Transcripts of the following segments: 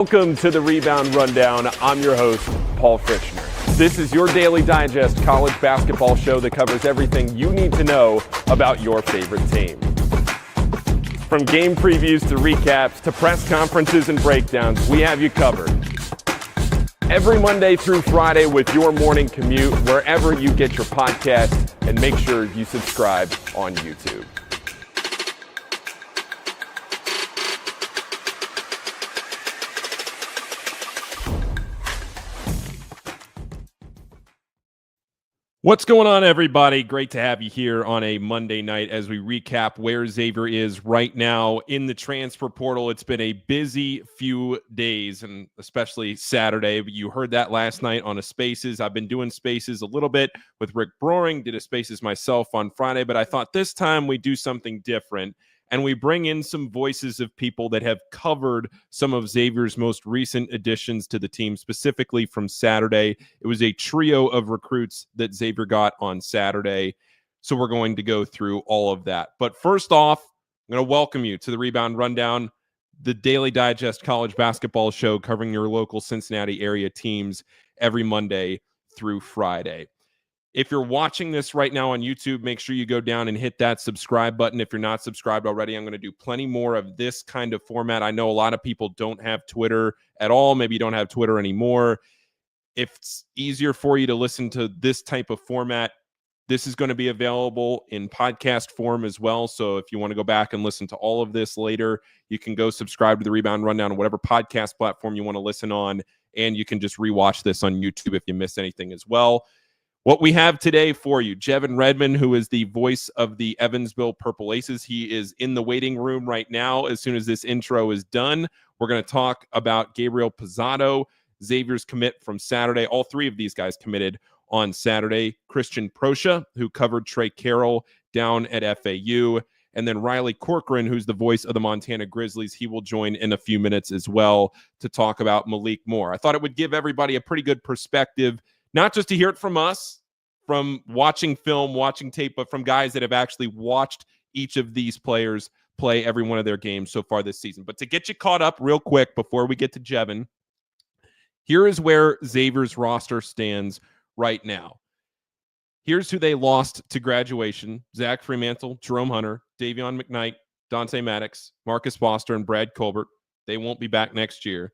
Welcome to the Rebound Rundown. I'm your host, Paul Frischner. This is your daily digest college basketball show that covers everything you need to know about your favorite team. From game previews to recaps to press conferences and breakdowns, we have you covered. Every Monday through Friday with your morning commute, wherever you get your podcast, and make sure you subscribe on YouTube. What's going on, everybody? Great to have you here on a Monday night as we recap where Xavier is right now in the transfer portal. It's been a busy few days, and especially Saturday. You heard that last night on a Spaces. I've been doing Spaces a little bit with Rick Broering, did a Spaces myself on Friday, but I thought this time we do something different. And we bring in some voices of people that have covered some of Xavier's most recent additions to the team, specifically from Saturday. It was a trio of recruits that Xavier got on Saturday. So we're going to go through all of that. But first off, I'm going to welcome you to the Rebound Rundown, the Daily Digest college basketball show covering your local Cincinnati area teams every Monday through Friday. If you're watching this right now on YouTube, make sure you go down and hit that subscribe button. If you're not subscribed already, I'm going to do plenty more of this kind of format. I know a lot of people don't have Twitter at all. Maybe you don't have Twitter anymore. If it's easier for you to listen to this type of format, this is going to be available in podcast form as well. So if you want to go back and listen to all of this later, you can go subscribe to the Rebound Rundown on whatever podcast platform you want to listen on, and you can just rewatch this on YouTube if you miss anything as well. What we have today for you, Jevin Redman, who is the voice of the Evansville Purple Aces. He is in the waiting room right now. As soon as this intro is done, we're going to talk about Gabriel Pozzato, Xavier's commit from Saturday. All three of these guys committed on Saturday. Christian Proscia, who covered Tre Carroll down at FAU. And then Riley Corcoran, who's the voice of the Montana Grizzlies. He will join in a few minutes as well to talk about Malik more. I thought it would give everybody a pretty good perspective, not just to hear it from us, from watching film, watching tape, but from guys that have actually watched each of these players play every one of their games so far this season. But to get you caught up real quick before we get to Jevin, here is where Xavier's roster stands right now. Here's who they lost to graduation: Zach Fremantle, Jerome Hunter, Davion McKnight, Dante Maddox, Marcus Foster, and Brad Colbert. They won't be back next year.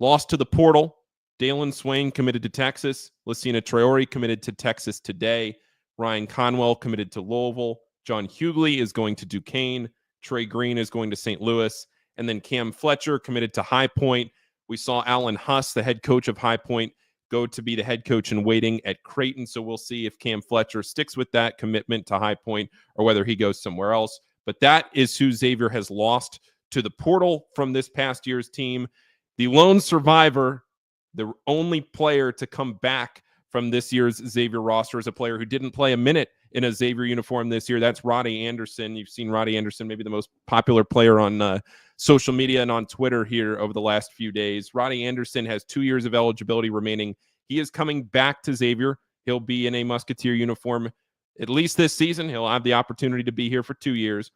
Lost to the portal: Dalen Swain committed to Texas. Lucina Traore committed to Texas today. Ryan Conwell committed to Louisville. John Hughley is going to Duquesne. Trey Green is going to St. Louis. And then Cam Fletcher committed to High Point. We saw Alan Huss, the head coach of High Point, go to be the head coach in waiting at Creighton. So we'll see if Cam Fletcher sticks with that commitment to High Point or whether he goes somewhere else. But that is who Xavier has lost to the portal from this past year's team. The lone survivor, the only player to come back from this year's Xavier roster, is a player who didn't play a minute in a Xavier uniform this year. That's Roddy Anderson. You've seen Roddy Anderson, maybe the most popular player on social media and on Twitter here over the last few days. Roddy Anderson has 2 years of eligibility remaining. He is coming back to Xavier. He'll be in a Musketeer uniform at least this season. He'll have the opportunity to be here for 2 years.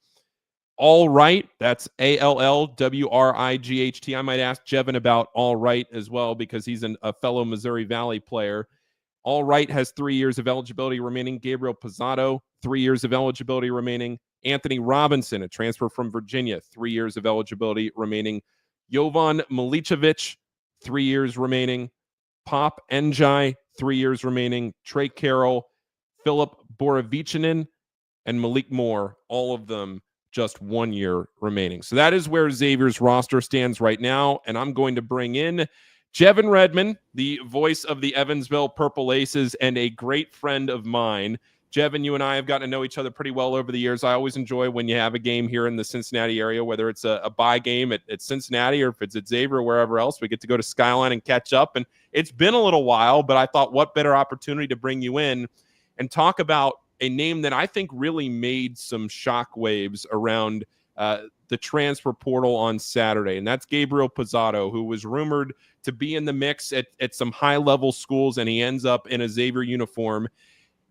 All Wright, that's Allwright. I might ask Jevin about All Wright as well, because he's a fellow Missouri Valley player. All Wright has 3 years of eligibility remaining. Gabriel Pozzato, 3 years of eligibility remaining. Anthony Robinson, a transfer from Virginia, 3 years of eligibility remaining. Jovan Milicevic, 3 years remaining. Pop Njai, 3 years remaining. Tre Carroll, Philip Borovichinen, and Malik Moore, all of them just 1 year remaining. So that is where Xavier's roster stands right now. And I'm going to bring in Jevin Redman, the voice of the Evansville Purple Aces and a great friend of mine. Jevin, you and I have gotten to know each other pretty well over the years. I always enjoy when you have a game here in the Cincinnati area, whether it's a bye game at Cincinnati or if it's at Xavier or wherever else. We get to go to Skyline and catch up. And it's been a little while, but I thought what better opportunity to bring you in and talk about a name that I think really made some shockwaves around the transfer portal on Saturday, and that's Gabriel Pozzato, who was rumored to be in the mix at some high-level schools, and he ends up in a Xavier uniform.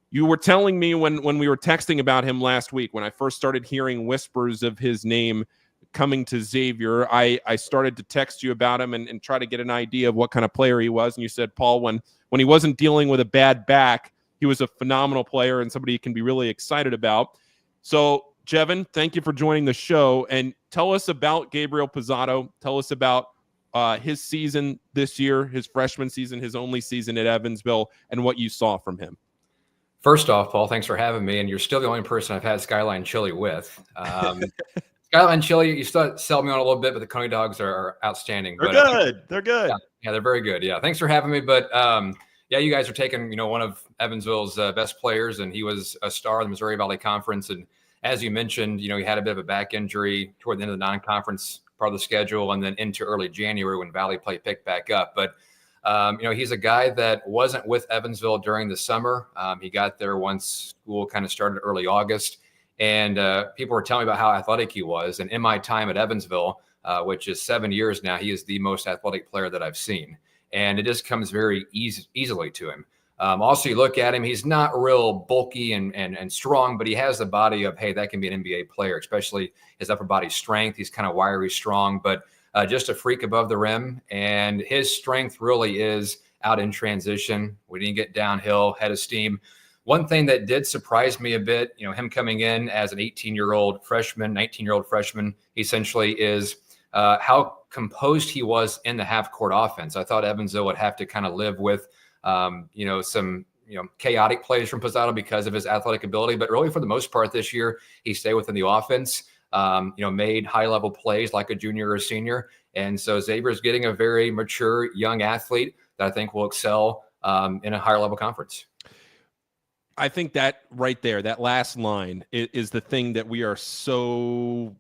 You were telling me when we were texting about him last week, when I first started hearing whispers of his name coming to Xavier. I started to text you about him and try to get an idea of what kind of player he was. And you said, Paul, when he wasn't dealing with a bad back, he was a phenomenal player and somebody you can be really excited about. So, Jevin, thank you for joining the show. And tell us about Gabriel Pozzato. Tell us about his season this year, his freshman season, his only season at Evansville, and what you saw from him. First off, Paul, thanks for having me. And you're still the only person I've had Skyline Chili with. Skyline Chili, you still sell me on a little bit, but the Coney dogs are outstanding. They're good. They're good. Yeah, they're very good. Yeah, thanks for having me. But yeah, you guys are taking, one of Evansville's best players, and he was a star in the Missouri Valley Conference. And as you mentioned, he had a bit of a back injury toward the end of the non-conference part of the schedule, and then into early January when Valley play picked back up. But he's a guy that wasn't with Evansville during the summer. He got there once school kind of started early August. And people were telling me about how athletic he was. And in my time at Evansville, which is 7 years now, he is the most athletic player that I've seen. And it just comes very easily to him. Also, you look at him, he's not real bulky and strong, but he has the body of, hey, that can be an NBA player, especially his upper body strength. He's kind of wiry, strong, but just a freak above the rim. And his strength really is out in transition. We didn't get downhill, head of steam. One thing that did surprise me a bit, him coming in as an 19-year-old freshman, 19-year-old freshman, essentially is how composed he was in the half-court offense. I thought Evansville would have to kind of live with, some chaotic plays from Pozzato because of his athletic ability. But really, for the most part this year, he stayed within the offense. Made high-level plays like a junior or a senior. And so Xavier is getting a very mature young athlete that I think will excel in a higher-level conference. I think that right there, that last line is the thing that we are so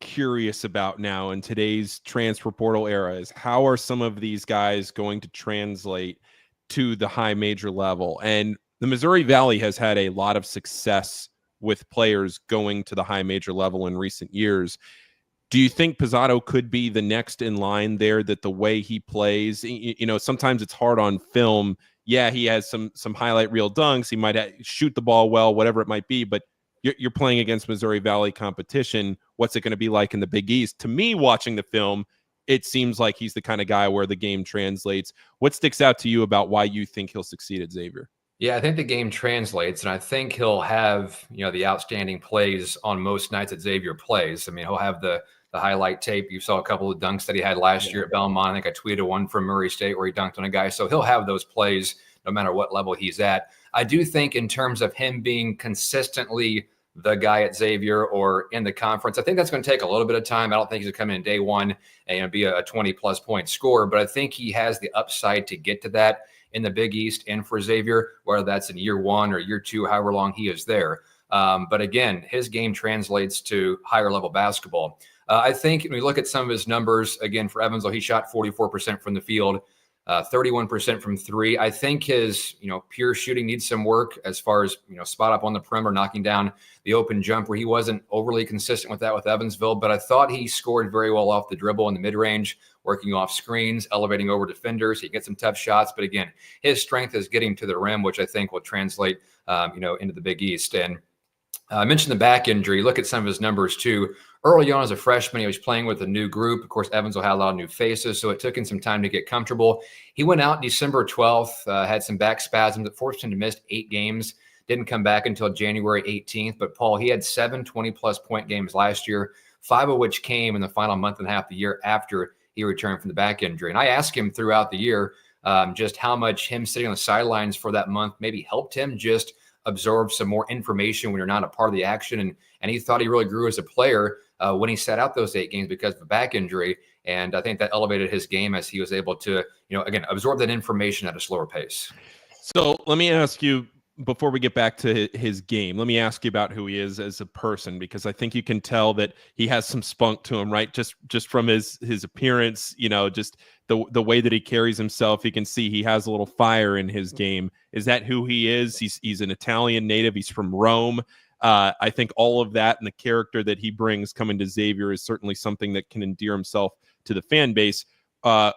curious about now in today's transfer portal era is how are some of these guys going to translate to the high major level? And the Missouri Valley has had a lot of success with players going to the high major level in recent years. Do you think Pozzato could be the next in line there, that the way he plays, sometimes it's hard on film. Yeah, he has some highlight reel dunks. He might shoot the ball well, whatever it might be, but you're playing against Missouri Valley competition. What's it going to be like in the Big East? To me, watching the film, it seems like he's the kind of guy where the game translates. What sticks out to you about why you think he'll succeed at Xavier? Yeah, I think the game translates, and I think he'll have, the outstanding plays on most nights that Xavier plays. I mean, he'll have the highlight tape. You saw a couple of dunks that he had last year at Belmont. I think I tweeted one from Murray State where he dunked on a guy. So he'll have those plays no matter what level he's at. I do think in terms of him being consistently the guy at Xavier or in the conference, I think that's going to take a little bit of time. I don't think he's going to come in day one and be a 20-plus point scorer, but I think he has the upside to get to that in the Big East and for Xavier, whether that's in year one or year two, however long he is there. But again, his game translates to higher level basketball. I think when we look at some of his numbers, again, for Evansville, he shot 44% from the field, 31% from three. I think his, pure shooting needs some work as far as, spot up on the perimeter, knocking down the open jumper. He wasn't overly consistent with that with Evansville, but I thought he scored very well off the dribble in the mid-range, working off screens, elevating over defenders. He gets some tough shots, but again, his strength is getting to the rim, which I think will translate, into the Big East. And I mentioned the back injury. Look at some of his numbers too. Early on as a freshman, he was playing with a new group. Of course, Evansville had a lot of new faces, so it took him some time to get comfortable. He went out December 12th, had some back spasms that forced him to miss 8 games. Didn't come back until January 18th. But, Paul, he had 7 20-plus point games last year, 5 of which came in the final month and a half of the year after he returned from the back injury. And I asked him throughout the year just how much him sitting on the sidelines for that month maybe helped him just absorb some more information when you're not a part of the action. And he thought he really grew as a player when he sat out those 8 games because of a back injury. And I think that elevated his game as he was able to, again, absorb that information at a slower pace. So let me ask you, before we get back to his game, let me ask you about who he is as a person, because I think you can tell that he has some spunk to him, right? Just from his appearance, just the way that he carries himself, you can see he has a little fire in his game. Is that who he is? He's an Italian native. He's from Rome. I think all of that and the character that he brings coming to Xavier is certainly something that can endear himself to the fan base. Tell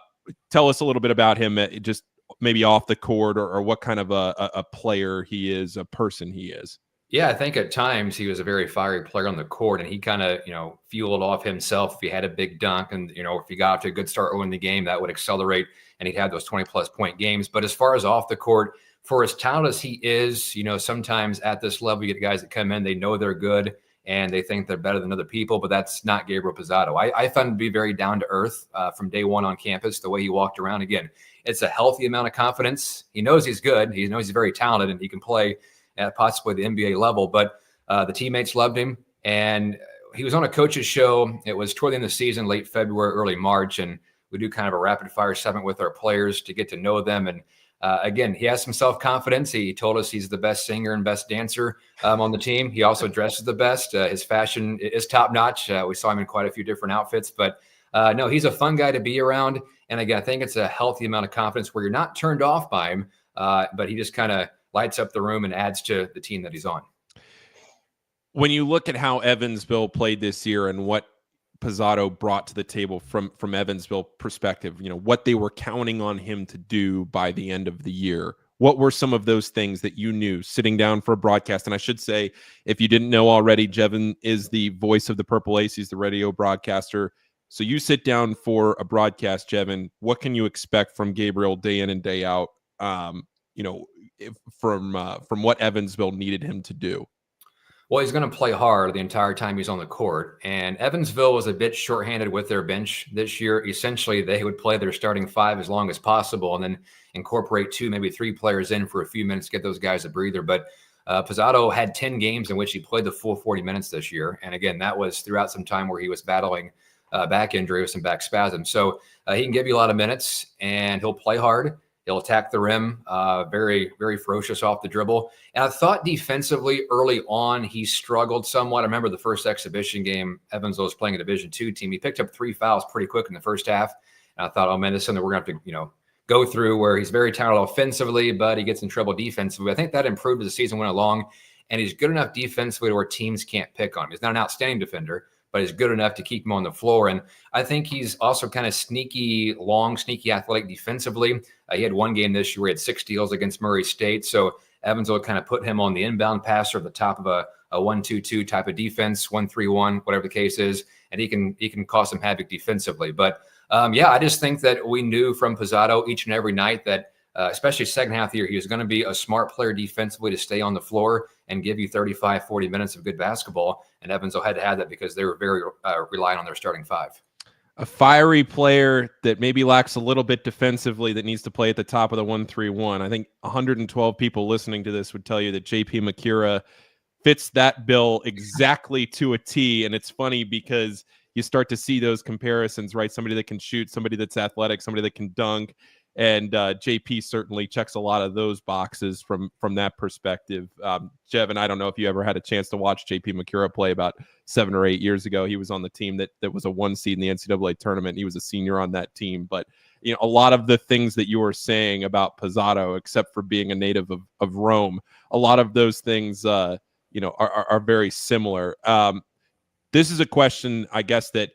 us a little bit about him, just maybe off the court, or what kind of a player he is, a person he is. Yeah, I think at times he was a very fiery player on the court, and he kind of, fueled off himself. If he had a big dunk and, if he got off to a good start early in the game, that would accelerate and he'd have those 20-plus point games. But as far as off the court, for as talented as he is, sometimes at this level, you get guys that come in, they know they're good and they think they're better than other people, but that's not Gabriel Pozzato. I found him to be very down to earth from day one on campus, the way he walked around. Again, it's a healthy amount of confidence. He knows he's good. He knows he's very talented and he can play at possibly the NBA level, but the teammates loved him. And he was on a coach's show. It was toward the end of the season, late February, early March. And we do kind of a rapid fire segment with our players to get to know them. And again, he has some self-confidence. He told us he's the best singer and best dancer on the team. He also dresses the best. His fashion is top notch. We saw him in quite a few different outfits, but no, he's a fun guy to be around. And again, I think it's a healthy amount of confidence where you're not turned off by him, but he just kind of lights up the room and adds to the team that he's on. When you look at how Evansville played this year and what Pozzato brought to the table from Evansville perspective, what they were counting on him to do by the end of the year, what were some of those things that you knew sitting down for a broadcast? And I should say, if you didn't know already, Jevin is the voice of the Purple Ace. He's the radio broadcaster. So you sit down for a broadcast, Jevin. What can you expect from Gabriel day in and day out? From what Evansville needed him to do? Well, he's going to play hard the entire time he's on the court. And Evansville was a bit shorthanded with their bench this year. Essentially, they would play their starting five as long as possible and then incorporate 2, maybe 3 players in for a few minutes to get those guys a breather. But Pozzato had 10 games in which he played the full 40 minutes this year. And again, that was throughout some time where he was battling back injury with some back spasms. So he can give you a lot of minutes and he'll play hard. He'll attack the rim, very, very ferocious off the dribble. And I thought defensively early on, he struggled somewhat. I remember the first exhibition game, Evansville was playing a Division II team. He picked up 3 fouls pretty quick in the first half. And I thought, oh man, this is something we're going to have to, go through, where he's very talented offensively, but he gets in trouble defensively. I think that improved as the season went along. And he's good enough defensively to where teams can't pick on him. He's not an outstanding defender, but he's good enough to keep him on the floor. And I think he's also kind of sneaky athletic defensively. He had one game this year where he had 6 steals against Murray State. So Evansville kind of put him on the inbound passer at the top of a 1-2-2 type of defense, 1-3-1, whatever the case is. And he can cause some havoc defensively. But I just think that we knew from Pozzato each and every night that especially second half of the year, he was going to be a smart player defensively to stay on the floor and give you 35, 40 minutes of good basketball. And Evansville had to have that because they were very reliant on their starting 5. A fiery player that maybe lacks a little bit defensively that needs to play at the top of the 1-3-1. I think 112 people listening to this would tell you that JP Makira fits that bill exactly to a T. And it's funny because you start to see those comparisons, right? Somebody that can shoot, somebody that's athletic, somebody that can dunk. And JP certainly checks a lot of those boxes from that perspective. Jevin, I don't know if you ever had a chance to watch JP Makira play about 7 or 8 years ago. He was on the team that was a 1 seed in the NCAA tournament. He was a senior on that team. But a lot of the things that you were saying about Pozzato, except for being a native of Rome, a lot of those things are very similar. This is a question, I guess, that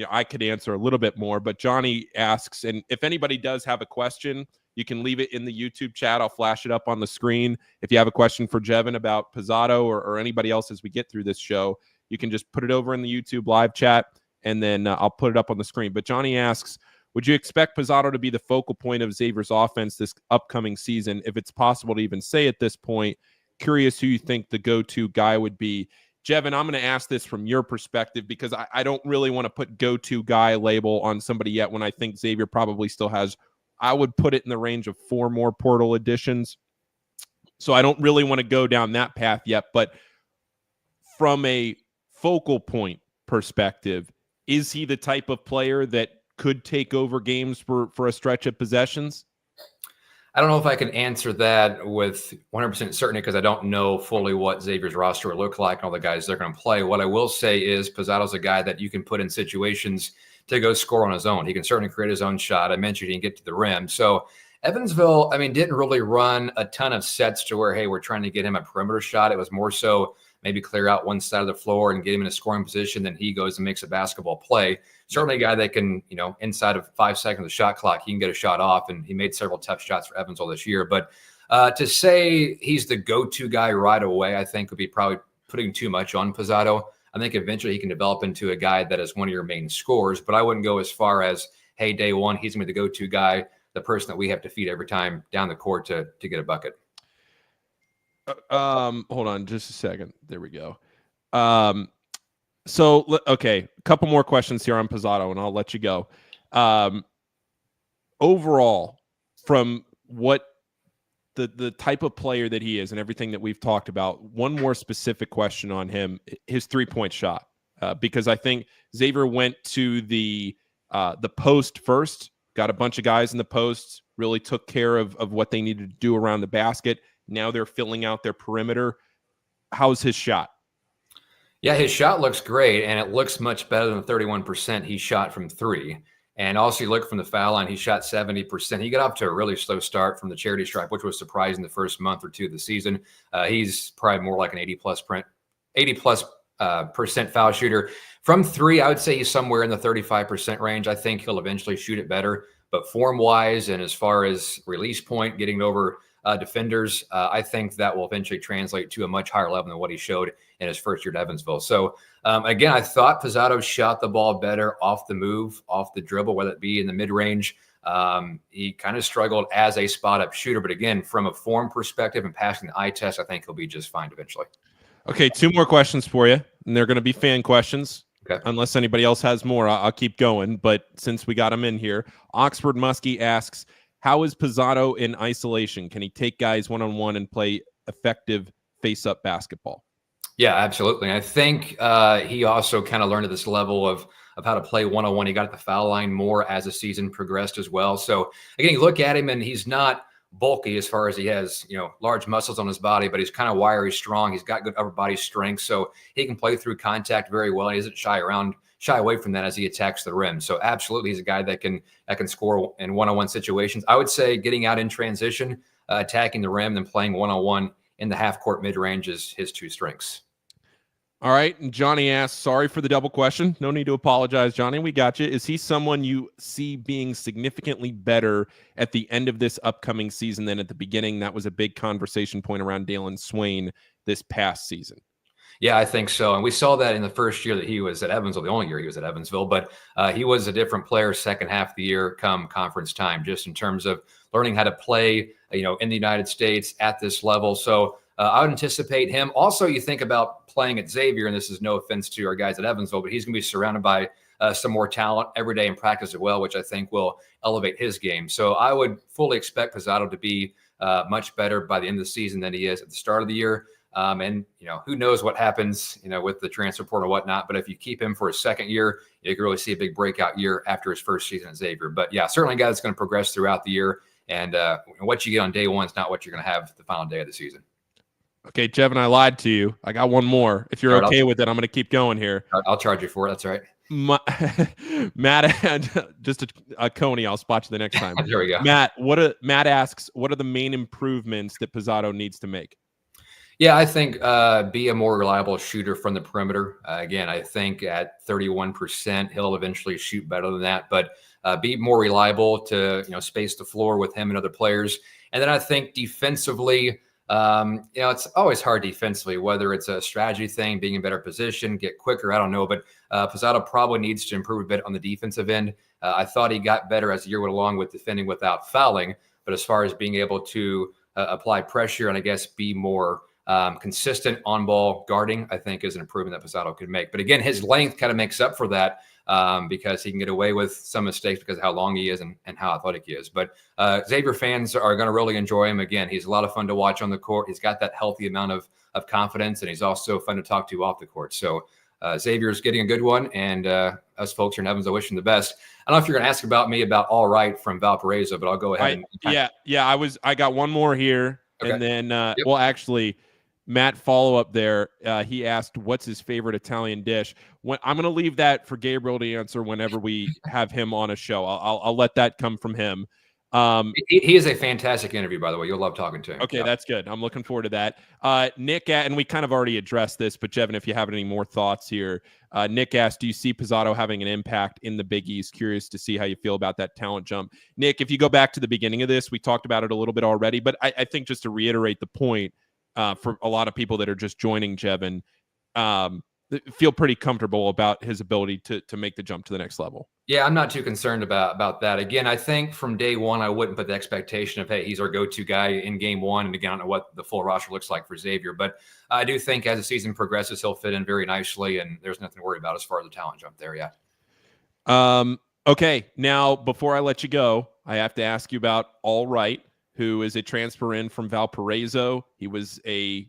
I could answer a little bit more, but Johnny asks, and if anybody does have a question, you can leave it in the YouTube chat. I'll flash it up on the screen. If you have a question for Jevin about Pozzato or anybody else as we get through this show, you can just put it over in the YouTube live chat, and then I'll put it up on the screen. But Johnny asks, would you expect Pozzato to be the focal point of Xavier's offense this upcoming season? If it's possible to even say at this point, curious who you think the go-to guy would be. Jevin, I'm going to ask this from your perspective because I don't really want to put go-to guy label on somebody yet when I think Xavier probably still has, I would put it in the range of 4 more portal additions. So I don't really want to go down that path yet. But from a focal point perspective, is he the type of player that could take over games for a stretch of possessions? I don't know if I can answer that with 100% certainty because I don't know fully what Xavier's roster will look like and all the guys they're going to play. What I will say is Pozzato's a guy that you can put in situations to go score on his own. He can certainly create his own shot. I mentioned he can get to the rim. So Evansville, didn't really run a ton of sets to where, hey, we're trying to get him a perimeter shot. It was more so maybe clear out one side of the floor and get him in a scoring position. Then he goes and makes a basketball play. Certainly a guy that can, inside of 5 seconds of the shot clock, he can get a shot off. And he made several tough shots for Evansville this year. But To say he's the go-to guy right away, I think would be probably putting too much on Pozzato. I think eventually he can develop into a guy that is one of your main scorers, but I wouldn't go as far as, hey, day one, he's going to be the go-to guy, the person that we have to feed every time down the court to get a bucket. Hold on just a second. There we go. Okay, a couple more questions here on Pozzato, and I'll let you go. Overall, from what the type of player that he is and everything that we've talked about, one more specific question on him, his three-point shot, because I think Xavier went to the post first, got a bunch of guys in the post, really took care of what they needed to do around the basket. Now they're filling out their perimeter. How's his shot? Yeah, his shot looks great, and it looks much better than the 31% he shot from three. And also, you look from the foul line, he shot 70%. He got off to a really slow start from the charity stripe, which was surprising the first month or two of the season. He's probably more like an 80+ percent foul shooter. From three, I would say he's somewhere in the 35% range. I think he'll eventually shoot it better. But form-wise and as far as release point, getting over defenders, I think that will eventually translate to a much higher level than what he showed in his first year at Evansville. So, again, I thought Pozzato shot the ball better off the move, off the dribble, whether it be in the mid-range. He kind of struggled as a spot-up shooter. But, again, from a form perspective and passing the eye test, I think he'll be just fine eventually. Okay, two more questions for you, and they're going to be fan questions. Okay. Unless anybody else has more, I'll keep going. But since we got him in here, Oxford Muskie asks, how is Pozzato in isolation? Can he take guys one-on-one and play effective face-up basketball? Yeah, absolutely. I think he also kind of learned at this level of how to play one-on-one. He got at the foul line more as the season progressed as well. So, again, you look at him, and he's not bulky as far as he has, large muscles on his body, but he's kind of wiry, strong. He's got good upper body strength, so he can play through contact very well. He doesn't shy away from that as he attacks the rim. So absolutely, he's a guy that can score in one-on-one situations. I would say getting out in transition, attacking the rim, and playing one-on-one in the half-court mid-range is his two strengths. All right, and Johnny asks, sorry for the double question. No need to apologize, Johnny. We got you. Is he someone you see being significantly better at the end of this upcoming season than at the beginning? That was a big conversation point around Dalen Swain this past season. Yeah, I think so. And we saw that in the first year that he was at Evansville, the only year he was at Evansville. But he was a different player second half of the year come conference time, just in terms of learning how to play, in the United States at this level. So I would anticipate him. Also, you think about playing at Xavier, and this is no offense to our guys at Evansville, but he's going to be surrounded by some more talent every day in practice as well, which I think will elevate his game. So I would fully expect Pozzato to be much better by the end of the season than he is at the start of the year. And who knows what happens, with the transfer portal and whatnot. But if you keep him for a second year, you can really see a big breakout year after his first season at Xavier. But yeah, certainly a guy that's going to progress throughout the year. And what you get on day one is not what you're going to have the final day of the season. Okay, Jevin, I lied to you. I got one more. If you're okay with it, I'm going to keep going here. I'll charge you for it. That's right. Matt, just a Coney. I'll spot you the next time. There we go. Matt asks, what are the main improvements that Pozzato needs to make? Yeah, I think be a more reliable shooter from the perimeter. Again, I think at 31%, he'll eventually shoot better than that. But be more reliable to space the floor with him and other players. And then I think defensively, it's always hard defensively, whether it's a strategy thing, being in better position, get quicker. I don't know, but Pozzato probably needs to improve a bit on the defensive end. I thought he got better as the year went along with defending without fouling. But as far as being able to apply pressure and I guess be more consistent on ball guarding, I think is an improvement that Pozzato could make. But again, his length kind of makes up for that because he can get away with some mistakes because of how long he is and how athletic he is. But Xavier fans are going to really enjoy him. Again, he's a lot of fun to watch on the court. He's got that healthy amount of confidence, and he's also fun to talk to off the court. So Xavier's getting a good one, and us folks here in Evans, I wish him the best. I don't know if you're going to ask about me about All Right from Valparaiso, but I'll go ahead. I got one more here. Okay. And then, well, actually, Matt, follow up there. He asked, what's his favorite Italian dish? I'm going to leave that for Gabriel to answer whenever we have him on a show. I'll let that come from him. He is a fantastic interview, by the way. You'll love talking to him. Okay, that's good. I'm looking forward to that. Nick, and we kind of already addressed this, but Jevin, if you have any more thoughts here, Nick asked, do you see Pozzato having an impact in the Big East? Curious to see how you feel about that talent jump. Nick, if you go back to the beginning of this, we talked about it a little bit already, but I think just to reiterate the point for a lot of people that are just joining Jevin, feel pretty comfortable about his ability to make the jump to the next level. Yeah, I'm not too concerned about that. Again, I think from day one, I wouldn't put the expectation of, hey, he's our go-to guy in game one. And again, I don't know what the full roster looks like for Xavier, but I do think as the season progresses, he'll fit in very nicely, and there's nothing to worry about as far as the talent jump there. Yeah. Okay. Now, before I let you go, I have to ask you about Wright, who is a transfer in from Valparaiso. He was a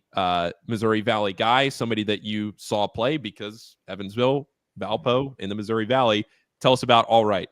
Missouri Valley guy, somebody that you saw play because Evansville, Valpo in the Missouri Valley. Tell us about Wright.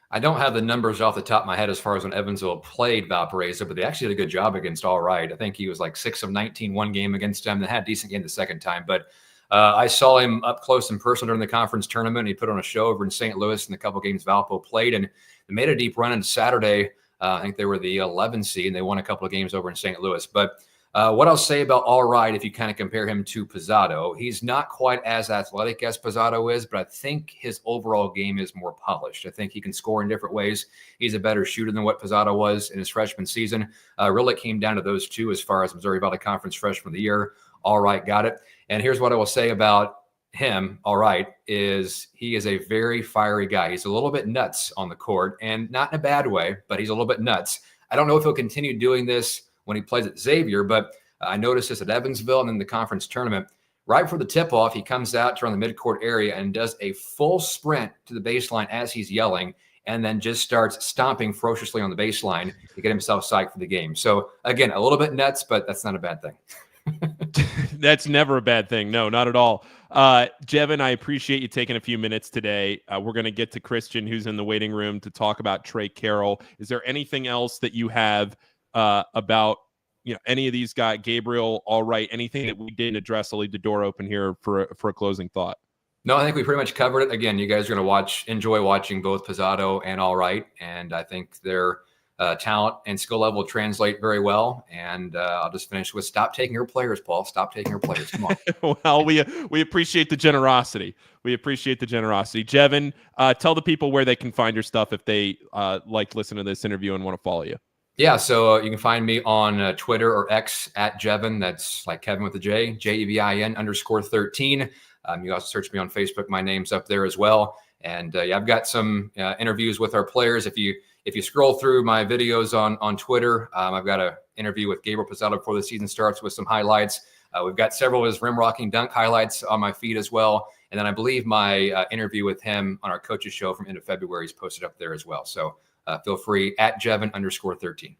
I don't have the numbers off the top of my head as far as when Evansville played Valparaiso, but they actually did a good job against Wright. I think he was like 6 of 19 one game against them. They had a decent game the second time, but I saw him up close and personal during the conference tournament. He put on a show over in St. Louis in the couple games Valpo played, and they made a deep run on Saturday. I think they were the 11 seed, and they won a couple of games over in St. Louis. But what I'll say about Wright, if you kind of compare him to Pozzato, he's not quite as athletic as Pozzato is, but I think his overall game is more polished. I think he can score in different ways. He's a better shooter than what Pozzato was in his freshman season. Really came down to those two as far as Missouri Valley Conference Freshman of the Year. Wright got it. And here's what I will say about him, Wright, is he is a very fiery guy. He's a little bit nuts on the court, and not in a bad way, but he's a little bit nuts. I don't know if he'll continue doing this when he plays at Xavier, but I noticed this at Evansville and in the conference tournament. Right before the tip-off, he comes out to around the midcourt area and does a full sprint to the baseline as he's yelling, and then just starts stomping ferociously on the baseline to get himself psyched for the game. So, again, a little bit nuts, but that's not a bad thing. That's never a bad thing. No, not at all. Jevin, I appreciate you taking a few minutes today. We're going to get to Christian, who's in the waiting room, to talk about Tre Carroll. Is there anything else that you have about any of these guys, Gabriel, Wright, anything that we didn't address? I'll leave the door open here for a closing thought. No, I think we pretty much covered it. Again, you guys are going to enjoy watching both Pozzato and Wright, and I think their talent and skill level translate very well. And I'll just finish with stop taking your players, Paul. Stop taking your players. Come on. Well, we appreciate the generosity. We appreciate the generosity. Jevin, tell the people where they can find your stuff if they like listen to this interview and want to follow you. Yeah, so you can find me on Twitter or X at Jevin. That's like Kevin with a J, Jevin_13. You also search me on Facebook. My name's up there as well. And yeah, I've got some interviews with our players. If you scroll through my videos on Twitter, I've got an interview with Gabriel Pozzato before the season starts with some highlights. We've got several of his rim-rocking dunk highlights on my feed as well. And then I believe my interview with him on our coaches show from end of February is posted up there as well. So feel free at Jevin_13.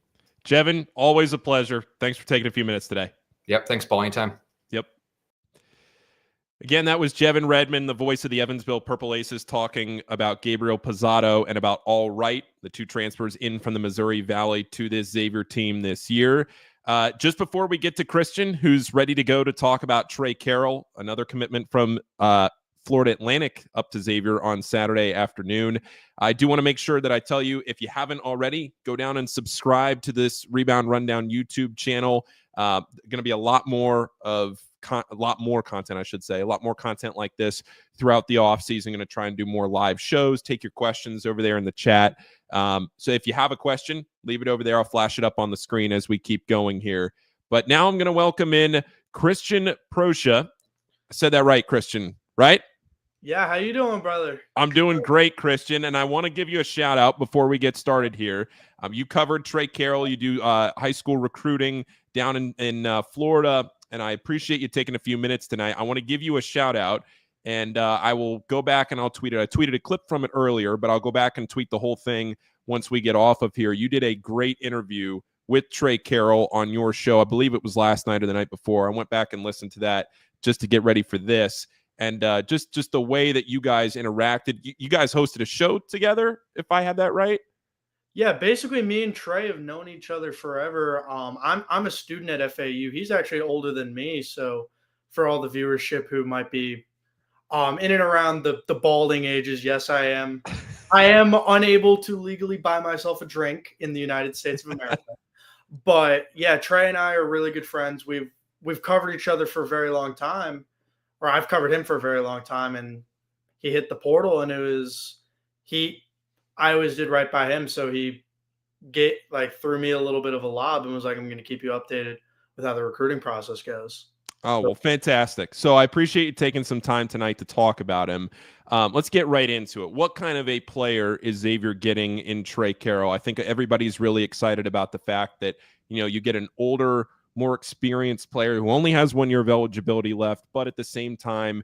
Jevin, always a pleasure. Thanks for taking a few minutes today. Yep. Thanks, Paul. Anytime. Yep. Again, that was Jevin Redman, the voice of the Evansville Purple Aces, talking about Gabriel Pozzato and about Wright, the two transfers in from the Missouri Valley to this Xavier team this year. Just before we get to Christian, who's ready to go to talk about Tre Carroll, another commitment from Florida Atlantic up to Xavier on Saturday afternoon. I do want to make sure that I tell you, if you haven't already, go down and subscribe to this Rebound Rundown YouTube channel. Going to be a lot more content, I should say, a lot more content like this throughout the offseason. Going to try and do more live shows, take your questions over there in the chat. So if you have a question, leave it over there. I'll flash it up on the screen as we keep going here. But now I'm going to welcome in Christian Proscia. I said that right, Christian, right? Yeah, how you doing, brother? I'm doing great, Christian, and I want to give you a shout-out before we get started here. You covered Tre Carroll. You do high school recruiting down in Florida, and I appreciate you taking a few minutes tonight. I want to give you a shout-out, and I will go back and I'll tweet it. I tweeted a clip from it earlier, but I'll go back and tweet the whole thing once we get off of here. You did a great interview with Tre Carroll on your show. I believe it was last night or the night before. I went back and listened to that just to get ready for this. And just the way that you guys interacted. You guys hosted a show together, if I had that right? Yeah, basically me and Tre have known each other forever. I'm a student at FAU. He's actually older than me. So for all the viewership who might be in and around the balding ages, yes, I am. I am unable to legally buy myself a drink in the United States of America. But yeah, Tre and I are really good friends. We've covered each other for a very long time, or I've covered him for a very long time, and he hit the portal, and I always did right by him, so he threw me a little bit of a lob and was like, I'm going to keep you updated with how the recruiting process goes. Oh, well, fantastic. So I appreciate you taking some time tonight to talk about him. Let's get right into it. What kind of a player is Xavier getting in Tre Carroll? I think everybody's really excited about the fact that, you get an older, more experienced player who only has 1 year of eligibility left, but at the same time,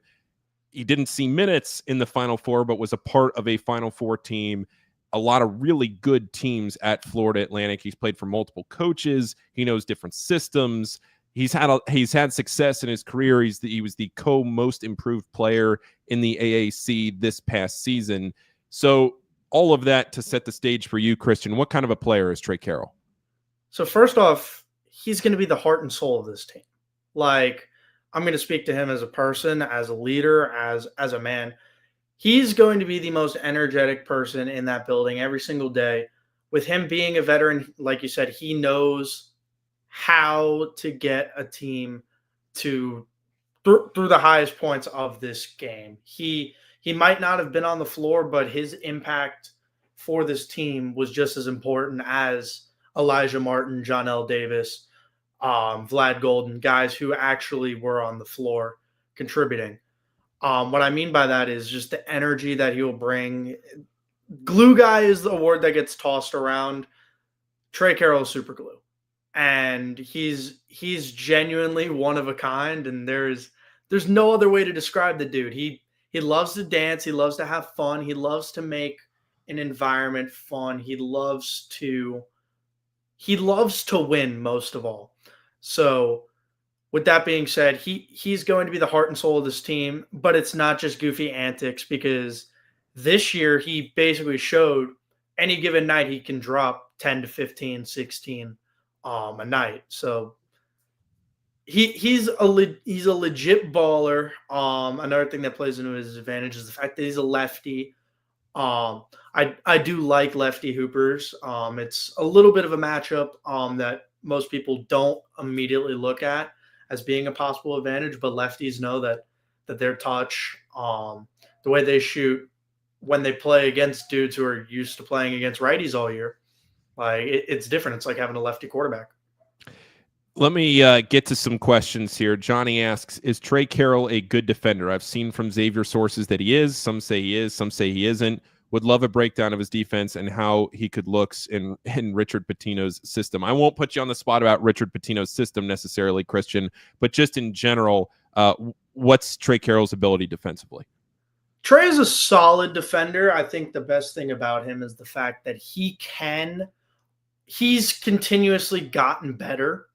he didn't see minutes in the Final Four, but was a part of a Final Four team. A lot of really good teams at Florida Atlantic. He's played for multiple coaches. He knows different systems. He's had success in his career. He was the most improved player in the AAC this past season. So all of that to set the stage for you, Christian. What kind of a player is Tre Carroll? So first off, he's going to be the heart and soul of this team. I'm going to speak to him as a person, as a leader, as a man. He's going to be the most energetic person in that building every single day. With him being a veteran, like you said, he knows how to get a team through the highest points of this game. He might not have been on the floor, but his impact for this team was just as important as Elijah Martin, John L. Davis, Vlad Golden, guys who actually were on the floor contributing. What I mean by that is just the energy that he will bring. Glue guy is the award that gets tossed around. Tre Carroll is super glue. And he's genuinely one of a kind, and there's no other way to describe the dude. He loves to dance, he loves to have fun, he loves to make an environment fun. He loves to win most of all. So with that being said, he's going to be the heart and soul of this team, but it's not just goofy antics, because this year he basically showed any given night he can drop 10 to 15, 16 a night. So he's a legit baller. Another thing that plays into his advantage is the fact that he's a lefty. I do like lefty hoopers. It's a little bit of a matchup that most people don't immediately look at as being a possible advantage, but lefties know that their touch, the way they shoot when they play against dudes who are used to playing against righties all year, it's different. It's like having a lefty quarterback. Let me get to some questions here. Johnny asks, is Tre Carroll a good defender? I've seen from Xavier sources that he is. Some say he is. Some say he isn't. Would love a breakdown of his defense and how he could looks in Richard Pitino's system. I won't put you on the spot about Richard Pitino's system necessarily, Christian, but just in general, what's Tre Carroll's ability defensively? Tre is a solid defender. I think the best thing about him is the fact that he's continuously gotten better.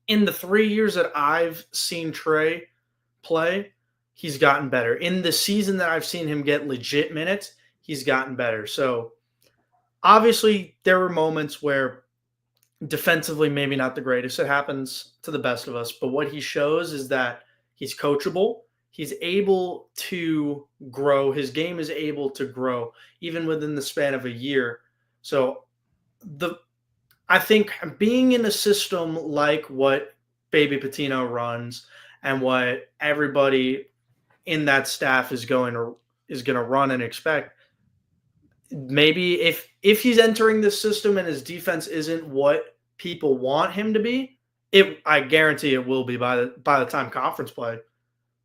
In the 3 years that I've seen Tre play, he's gotten better. In the season that I've seen him get legit minutes, he's gotten better. So obviously there were moments where defensively maybe not the greatest. It happens to the best of us. But what he shows is that he's coachable. He's able to grow. His game is able to grow even within the span of a year. So I think being in a system like what Baby Pitino runs and what everybody in that staff is going to run and expect, maybe if he's entering this system and his defense isn't what people want him to be, I guarantee it will be by the time conference play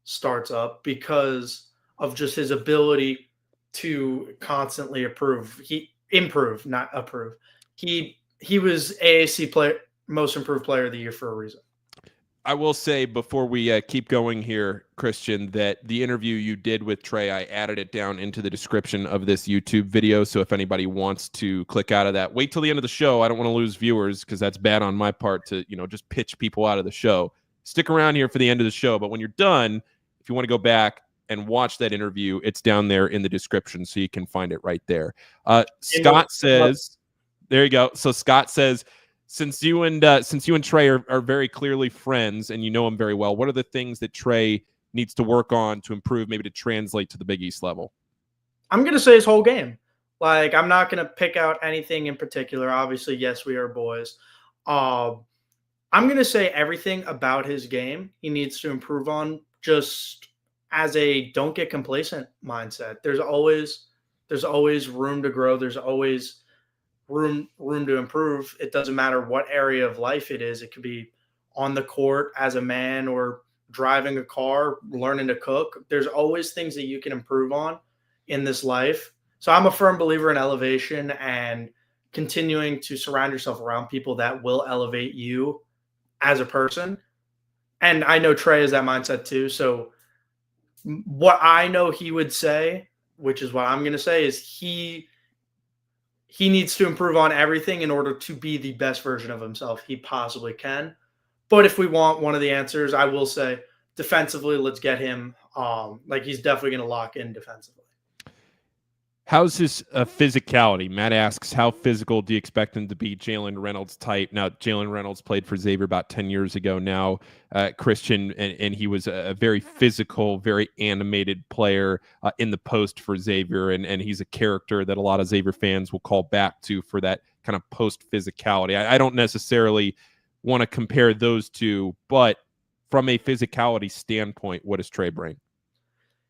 starts up, because of just his ability to constantly improve, not approve. He was AAC most improved player of the year for a reason. I will say before we keep going here, Christian, that the interview you did with Tre, I added it down into the description of this YouTube video. So if anybody wants to click out of that, wait till the end of the show. I don't want to lose viewers because that's bad on my part to, just pitch people out of the show. Stick around here for the end of the show. But when you're done, if you want to go back and watch that interview, it's down there in the description so you can find it right there. Scott says, there you go. So Scott says, since you and Tre are very clearly friends and you know him very well, what are the things that Tre needs to work on to improve, maybe to translate to the Big East level? I'm going to say his whole game. Like, I'm not going to pick out anything in particular. Obviously, yes, we are boys. I'm going to say everything about his game he needs to improve on, just as a don't get complacent mindset. There's always room to grow. There's always room to improve. It doesn't matter what area of life it is. It could be on the court as a man or driving a car, learning to cook. There's always things that you can improve on in this life. So I'm a firm believer in elevation and continuing to surround yourself around people that will elevate you as a person. And I know Tre has that mindset too. So what I know he would say, which is what I'm going to say, is he needs to improve on everything in order to be the best version of himself he possibly can. But if we want one of the answers, I will say defensively, let's get him. Like, he's definitely going to lock in defensively. How's his physicality? Matt asks, how physical do you expect him to be? Jalen Reynolds type. Now, Jalen Reynolds played for Xavier about 10 years ago now, Christian, and he was a very physical, very animated player in the post for Xavier, and he's a character that a lot of Xavier fans will call back to for that kind of post physicality. I don't necessarily want to compare those two, but from a physicality standpoint, what does Tre bring?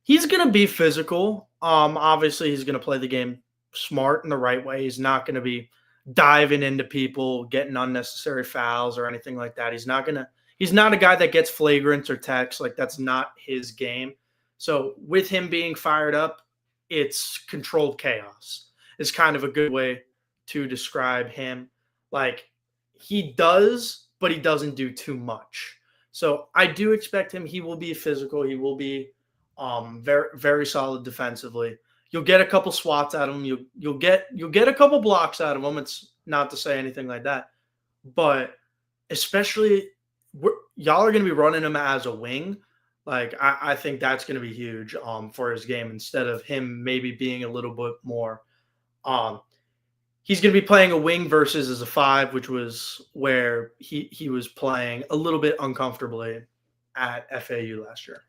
He's going to be physical. Obviously, he's going to play the game smart in the right way. He's not going to be diving into people, getting unnecessary fouls or anything like that. He's not a guy that gets flagrants or techs. Like, that's not his game. So with him being fired up, it's controlled chaos. Is kind of a good way to describe him. Like, he does, but he doesn't do too much. So I do expect him. He will be physical. He will be very, very solid defensively. You'll get a couple swats out of him. You'll get a couple blocks out of him. It's not to say anything like that, but especially y'all are going to be running him as a wing. Like, I think that's going to be huge for his game, instead of him maybe being a little bit more. He's going to be playing a wing versus as a 5, which was where he was playing a little bit uncomfortably at FAU last year.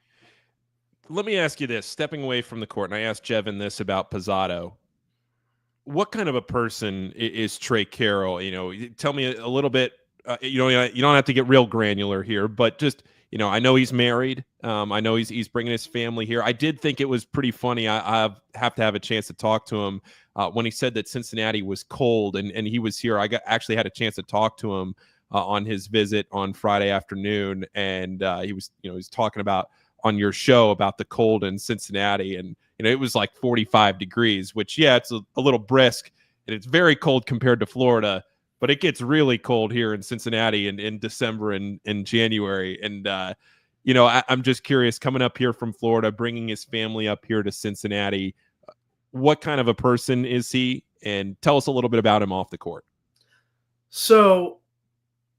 Let me ask you this, stepping away from the court, and I asked Jevin this about Pozzato. What kind of a person is Tre Carroll? You know, tell me a little bit. You don't have to get real granular here, but just, I know he's married. I know he's bringing his family here. I did think it was pretty funny. I have to have a chance to talk to him when he said that Cincinnati was cold, and he was here. I actually had a chance to talk to him on his visit on Friday afternoon, and he was talking about on your show about the cold in Cincinnati, and it was like 45 degrees, which it's a little brisk, and it's very cold compared to Florida, but it gets really cold here in Cincinnati in December and in January. And I'm just curious, coming up here from Florida, bringing his family up here to Cincinnati, what kind of a person is he? And tell us a little bit about him off the court. So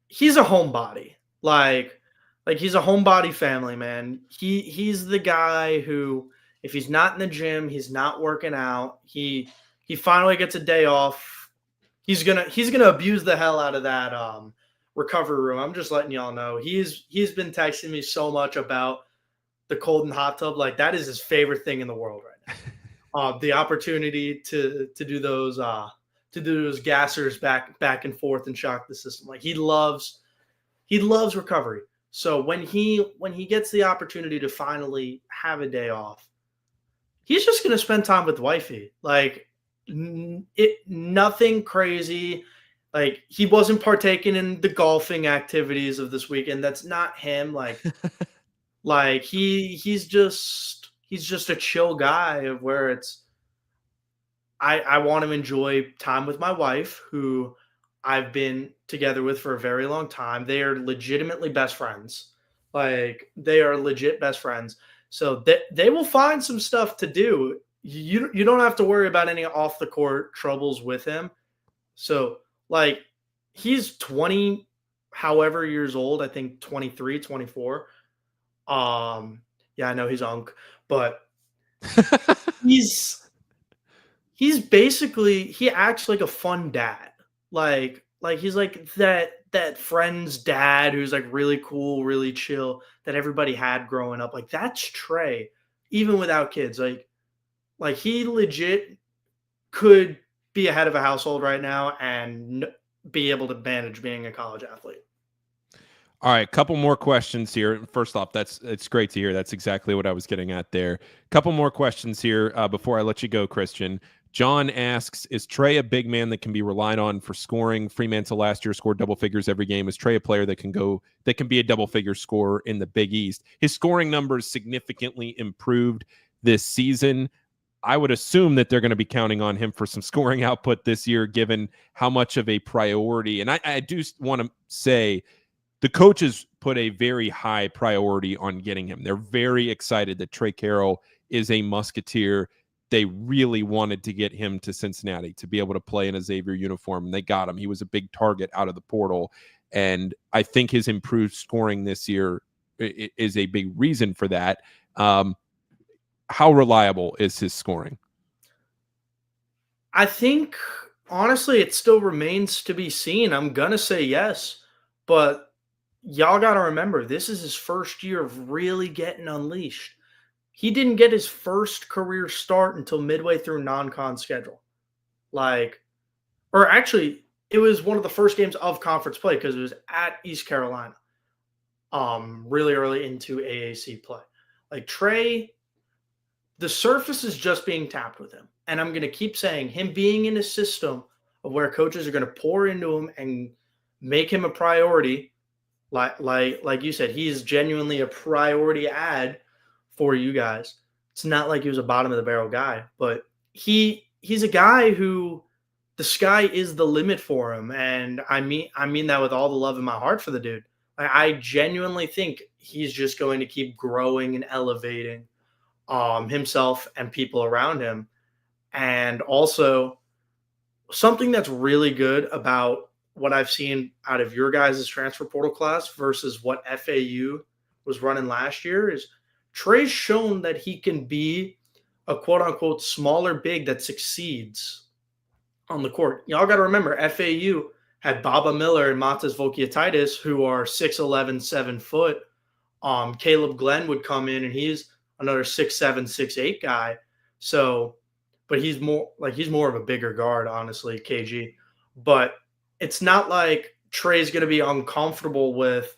he's a homebody. Like he's a homebody family man. He's the guy who, if he's not in the gym, he's not working out, he finally gets a day off, he's gonna abuse the hell out of that recovery room. I'm just letting y'all know. He's been texting me so much about the cold and hot tub. Like, that is his favorite thing in the world right now. The opportunity to do those gassers back and forth and shock the system. Like, he loves recovery. So when he gets the opportunity to finally have a day off, he's just going to spend time with wifey. Like, nothing crazy. Like, he wasn't partaking in the golfing activities of this weekend. That's not him. Like, like he's just a chill guy of where it's, I want to enjoy time with my wife, who I've been together with for a very long time. They are legitimately best friends. Like, they are legit best friends. So they will find some stuff to do. You don't have to worry about any off the court troubles with him. So, like, he's 20 however years old, I think 23, 24. Yeah, I know he's unk, but he's basically, he acts like a fun dad. Like he's like that friend's dad who's like really cool, really chill, that everybody had growing up. Like, that's Tre, even without kids. Like he legit could be a head of a household right now and be able to manage being a college athlete. All right, couple more questions here. First off, it's great to hear. That's exactly what I was getting at there. Couple more questions here before I let you go, Christian. John asks, is Tre a big man that can be relied on for scoring? Fremantle last year scored double figures every game. Is Tre a player that can be a double figure scorer in the Big East? His scoring numbers significantly improved this season. I would assume that they're going to be counting on him for some scoring output this year, given how much of a priority. And I do want to say the coaches put a very high priority on getting him. They're very excited that Tre Carroll is a Musketeer. They really wanted to get him to Cincinnati to be able to play in a Xavier uniform, and they got him. He was a big target out of the portal, and I think his improved scoring this year is a big reason for that. How reliable is his scoring? I think, honestly, it still remains to be seen. I'm going to say yes, but y'all got to remember, this is his first year of really getting unleashed. He didn't get his first career start until midway through non-con schedule. Or actually, it was one of the first games of conference play because it was at East Carolina, really early into AAC play. Tre, the surface is just being tapped with him. And I'm going to keep saying, him being in a system of where coaches are going to pour into him and make him a priority, like you said, he is genuinely a priority ad for you guys. It's not like he was a bottom of the barrel guy, but he's a guy who the sky is the limit for him. And I mean that with all the love in my heart for the dude. I genuinely think he's just going to keep growing and elevating himself and people around him. And also, something that's really good about what I've seen out of your guys' transfer portal class versus what FAU was running last year is Tre's shown that he can be a quote-unquote smaller big that succeeds on the court. Y'all got to remember, FAU had Baba Miller and Matas Vokietitis, who are 6'11", 7 foot. Caleb Glenn would come in, and he's another 6'7", 6'8 guy. So, but he's more of a bigger guard, honestly, KG. But it's not like Tre's going to be uncomfortable with,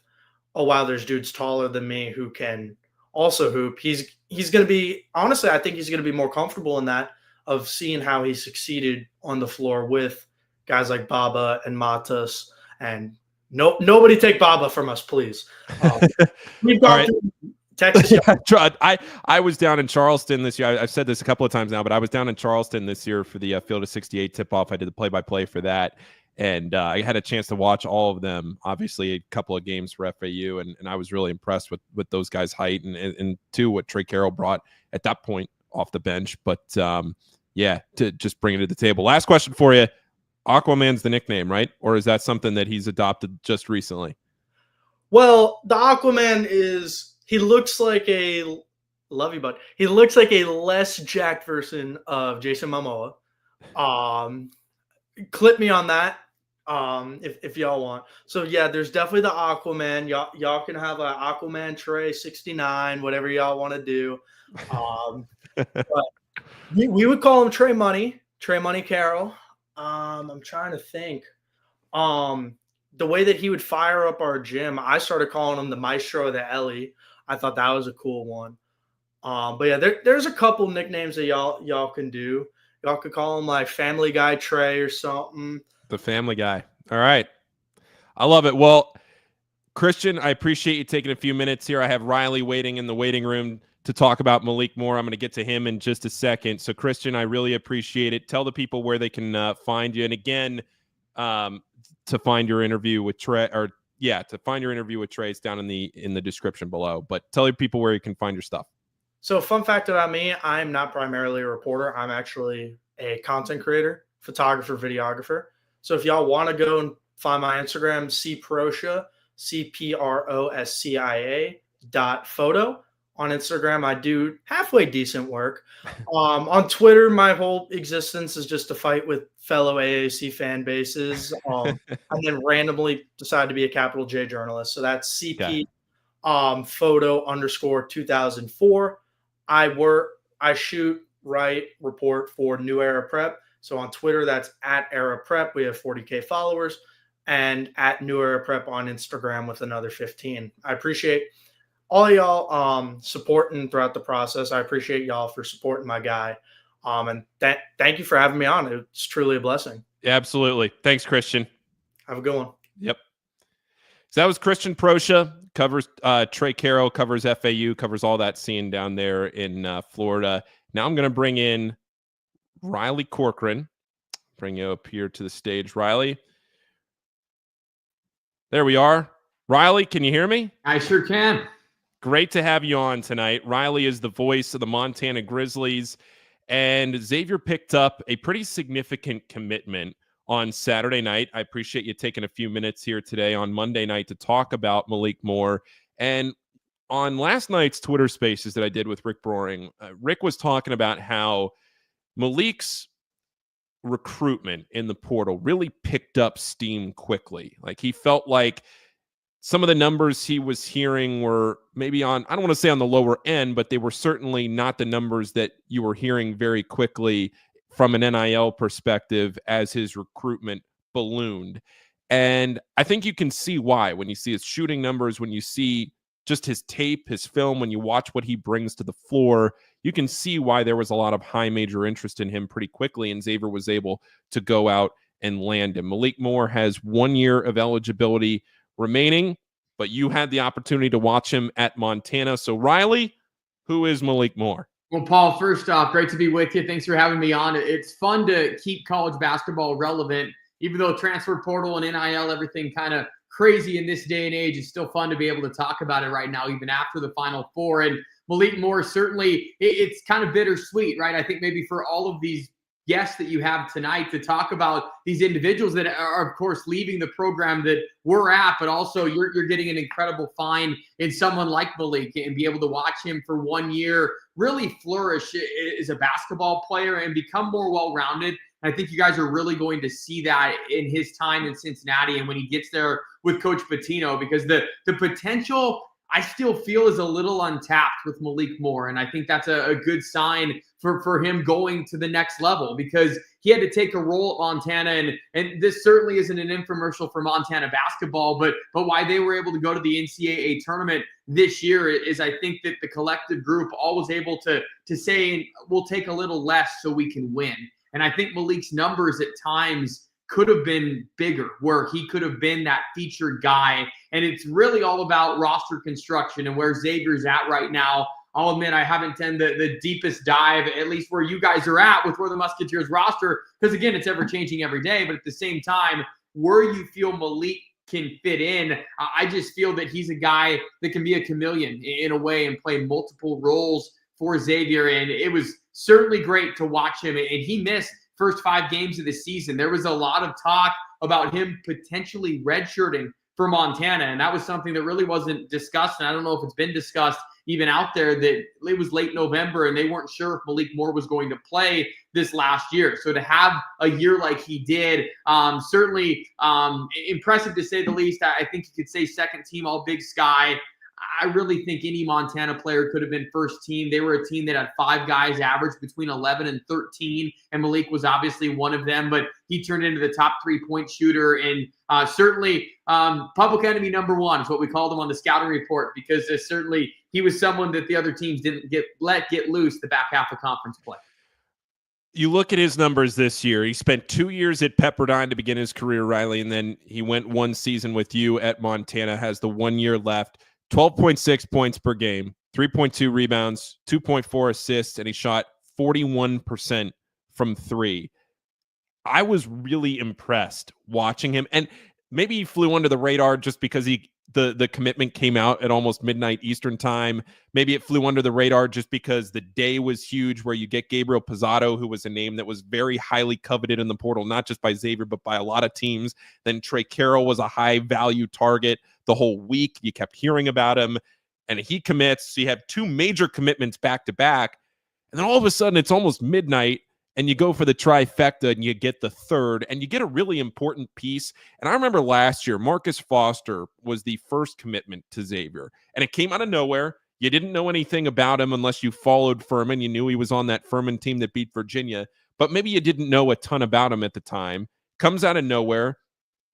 oh, wow, there's dudes taller than me who can also hoop. He's going to be, honestly, I think he's going to be more comfortable in that of seeing how he succeeded on the floor with guys like Baba and Matas. And nobody take Baba from us, please. We've gone through Texas. I was down in Charleston this year. I've said this a couple of times now, but I was down in Charleston this year for the Field of 68 tip-off. I did the play-by-play for that. And I had a chance to watch all of them, obviously a couple of games for FAU, and I was really impressed with those guys' height and too, what Tre Carroll brought at that point off the bench. But, yeah, to just bring it to the table. Last question for you. Aquaman's the nickname, right? Or is that something that he's adopted just recently? Well, the Aquaman he looks like a – love you, bud. He looks like a less jacked version of Jason Momoa. Clip me on that. If y'all want. So yeah, there's definitely the Aquaman. Y'all can have an Aquaman Tre 69, whatever y'all want to do. But we would call him Tre Money Carroll. I'm trying to think. The way that he would fire up our gym, I started calling him the Maestro of the Ellie. I thought that was a cool one. But yeah, there's a couple nicknames that y'all can do. Y'all could call him like Family Guy Tre or something. The Family Guy. All right. I love it. Well, Christian, I appreciate you taking a few minutes here. I have Riley waiting in the waiting room to talk about Malik more. I'm going to get to him in just a second. So, Christian, I really appreciate it. Tell the people where they can find you. And again, to find your interview with Tre, to find your interview with Tre, it's down in the description below. But tell your people where you can find your stuff. So, fun fact about me, I'm not primarily a reporter. I'm actually a content creator, photographer, videographer. So if y'all want to go and find my Instagram, Proscia, CPROSCIA.photo. On Instagram, I do halfway decent work. On Twitter, my whole existence is just to fight with fellow AAC fan bases, and then randomly decide to be a capital J journalist. So that's CP photo _2004. I shoot, write, report for New Era Prep. So on Twitter, that's at Era Prep. We have 40K followers, and at New Era Prep on Instagram with another 15. I appreciate all y'all supporting throughout the process. I appreciate y'all for supporting my guy. And thank you for having me on. It's truly a blessing. Absolutely. Thanks, Christian. Have a good one. Yep. So that was Christian Proscia, covers Tre Carroll, covers FAU, covers all that scene down there in Florida. Now I'm going to bring in Riley Corcoran. Bring you up here to the stage, Riley. There we are. Riley, can you hear me? I sure can. Great to have you on tonight. Riley is the voice of the Montana Grizzlies, and Xavier picked up a pretty significant commitment on Saturday night. I appreciate you taking a few minutes here today on Monday night to talk about Malik Moore. And on last night's Twitter Spaces that I did with Rick Broering, Rick was talking about how Malik's recruitment in the portal really picked up steam quickly. Like, he felt like some of the numbers he was hearing were maybe on, I don't want to say on the lower end, but they were certainly not the numbers that you were hearing very quickly from an NIL perspective as his recruitment ballooned. And I think you can see why when you see his shooting numbers, when you see just his tape, his film, when you watch what he brings to the floor, you can see why there was a lot of high major interest in him pretty quickly, and Xavier was able to go out and land him. Malik Moore has 1 year of eligibility remaining, but you had the opportunity to watch him at Montana. So, Riley, who is Malik Moore? Well, Paul, first off, great to be with you. Thanks for having me on. It's fun to keep college basketball relevant, even though transfer portal and NIL, everything kind of crazy in this day and age. It's still fun to be able to talk about it right now, even after the Final Four. And Malik Moore, certainly, it's kind of bittersweet, right? I think maybe for all of these guests that you have tonight to talk about these individuals that are, of course, leaving the program that we're at, but also you're getting an incredible find in someone like Malik and be able to watch him for 1 year really flourish as a basketball player and become more well-rounded. I think you guys are really going to see that in his time in Cincinnati and when he gets there with Coach Pitino, because the potential I still feel is a little untapped with Malik Moore. And I think that's a good sign for him going to the next level, because he had to take a role at Montana. And this certainly isn't an infomercial for Montana basketball, but why they were able to go to the NCAA tournament this year is I think that the collective group all was able to say, we'll take a little less so we can win. And I think Malik's numbers at times could have been bigger, where he could have been that featured guy. And it's really all about roster construction and where Xavier's at right now. I'll admit I haven't done the deepest dive, at least where you guys are at with where the Musketeers roster, because again, it's ever changing every day. But at the same time, where you feel Malik can fit in, I just feel that he's a guy that can be a chameleon in a way and play multiple roles for Xavier. And it was certainly great to watch him. And he missed first 5 games of the season. There was a lot of talk about him potentially redshirting for Montana, and that was something that really wasn't discussed. And I don't know if it's been discussed even out there, that it was late November and they weren't sure if Malik Moore was going to play this last year. So to have a year like he did, certainly impressive to say the least. I think you could say second team All Big Sky. I really think any Montana player could have been first team. They were a team that had 5 guys average between 11 and 13, and Malik was obviously one of them, but he turned into the top 3-point shooter, and certainly public enemy number 1 is what we called him on the scouting report, because certainly he was someone that the other teams didn't get loose the back half of conference play. You look at his numbers this year. He spent 2 years at Pepperdine to begin his career, Riley, and then he went 1 season with you at Montana, has the 1 year left. 12.6 points per game, 3.2 rebounds, 2.4 assists, and he shot 41% from 3. I was really impressed watching him, and maybe he flew under the radar just because the commitment came out at almost midnight Eastern time. Maybe it flew under the radar just because the day was huge, where you get Gabriel Pozzato, who was a name that was very highly coveted in the portal, not just by Xavier, but by a lot of teams. Then Tre Carroll was a high value target the whole week. You kept hearing about him, and he commits. So you have 2 major commitments back to back. And then all of a sudden it's almost midnight, and you go for the trifecta and you get the third, and you get a really important piece. And I remember last year, Marcus Foster was the first commitment to Xavier, and it came out of nowhere. You didn't know anything about him unless you followed Furman. You knew he was on that Furman team that beat Virginia. but maybe you didn't know a ton about him at the time, comes out of nowhere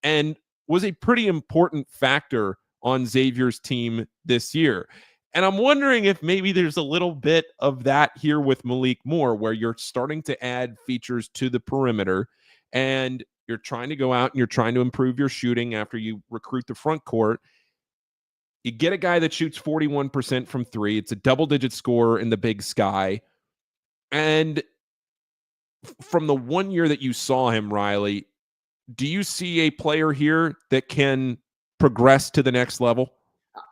and was a pretty important factor on Xavier's team this year. And I'm wondering if maybe there's a little bit of that here with Malik Moore, where you're starting to add features to the perimeter and you're trying to go out and you're trying to improve your shooting after you recruit the front court. You get a guy that shoots 41% from three. It's a double-digit scorer in the Big Sky. And from the 1 year that you saw him, Riley, do you see a player here that can progress to the next level?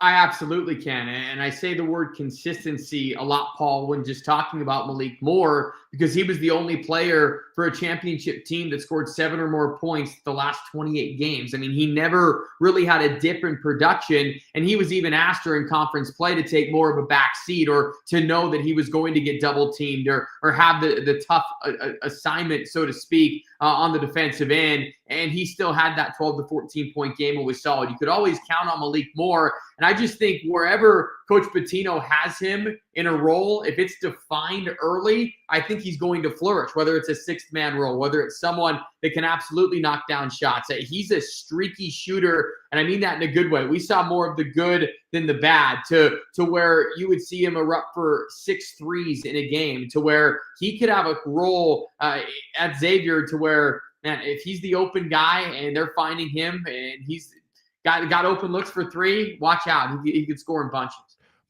I absolutely can. And I say the word consistency a lot, Paul, when just talking about Malik Moore, because he was the only player for a championship team that scored 7 or more points the last 28 games. I mean, he never really had a dip in production, and he was even asked during conference play to take more of a back seat, or to know that he was going to get double teamed, or have the tough assignment, so to speak, on the defensive end. And he still had that 12 to 14 point game and was solid. You could always count on Malik Moore. And I just think wherever Coach Pitino has him in a role, if it's defined early, I think he's going to flourish, whether it's a sixth man role, whether it's someone that can absolutely knock down shots. He's a streaky shooter, and I mean that in a good way. We saw more of the good than the bad, to where you would see him erupt for 6 threes in a game, to where he could have a role at Xavier, to where, man, if he's the open guy and they're finding him and he's got open looks for 3, watch out. He could score in bunches.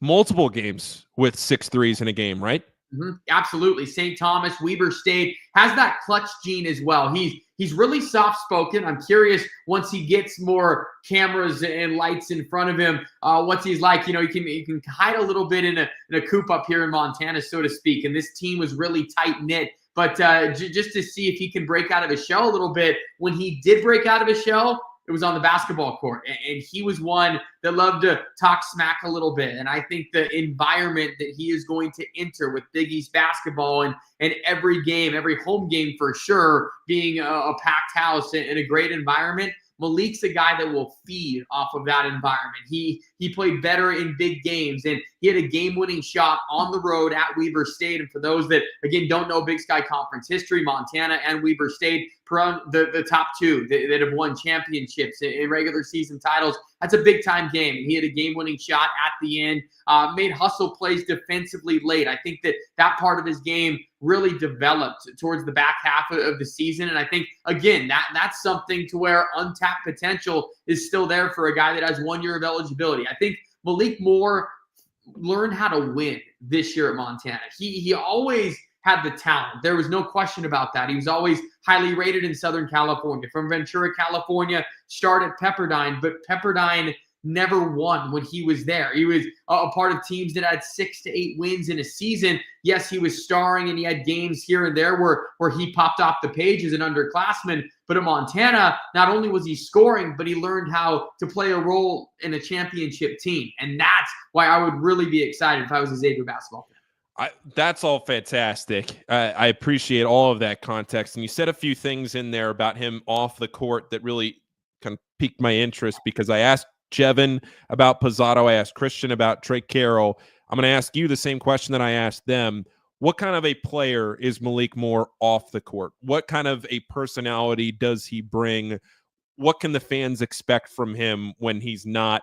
Multiple games with 6 threes in a game, right? Mm-hmm. Absolutely. St. Thomas, Weber State has that clutch gene as well. He's really soft-spoken. I'm curious, once he gets more cameras and lights in front of him, what's he's like. You know, he can hide a little bit in a coop up here in Montana, so to speak. And this team was really tight-knit. But just to see if he can break out of his shell a little bit. When he did break out of his shell, it was on the basketball court. And he was one that loved to talk smack a little bit. And I think the environment that he is going to enter with Big East basketball, and every game, every home game for sure, being a packed house and a great environment, Malik's a guy that will feed off of that environment. He played better in big games, and he had a game-winning shot on the road at Weber State. And for those that, again, don't know Big Sky Conference history, Montana and Weber State, the top 2 that have won championships in regular season titles. That's a big-time game. And he had a game-winning shot at the end, made hustle plays defensively late. I think that part of his game really developed towards the back half of the season. And I think, again, that's something to where untapped potential is still there for a guy that has 1 year of eligibility. I think Malik Moore learned how to win this year at Montana. He always had the talent. There was no question about that. He was always highly rated in Southern California. From Ventura, California, started Pepperdine, but Pepperdine never won when he was there. He was a part of teams that had 6 to 8 wins in a season. Yes, he was starring, and he had games here and there where he popped off the page as an underclassman. But at Montana, not only was he scoring, but he learned how to play a role in a championship team. And that's why I would really be excited if I was a Xavier basketball fan. That's all fantastic. I appreciate all of that context. And you said a few things in there about him off the court that really kind of piqued my interest, because I asked Jevin about Pozzato. I asked Christian about Tre Carroll. I'm going to ask you the same question that I asked them. What kind of a player is Malik Moore off the court? What kind of a personality does he bring? What can the fans expect from him when he's not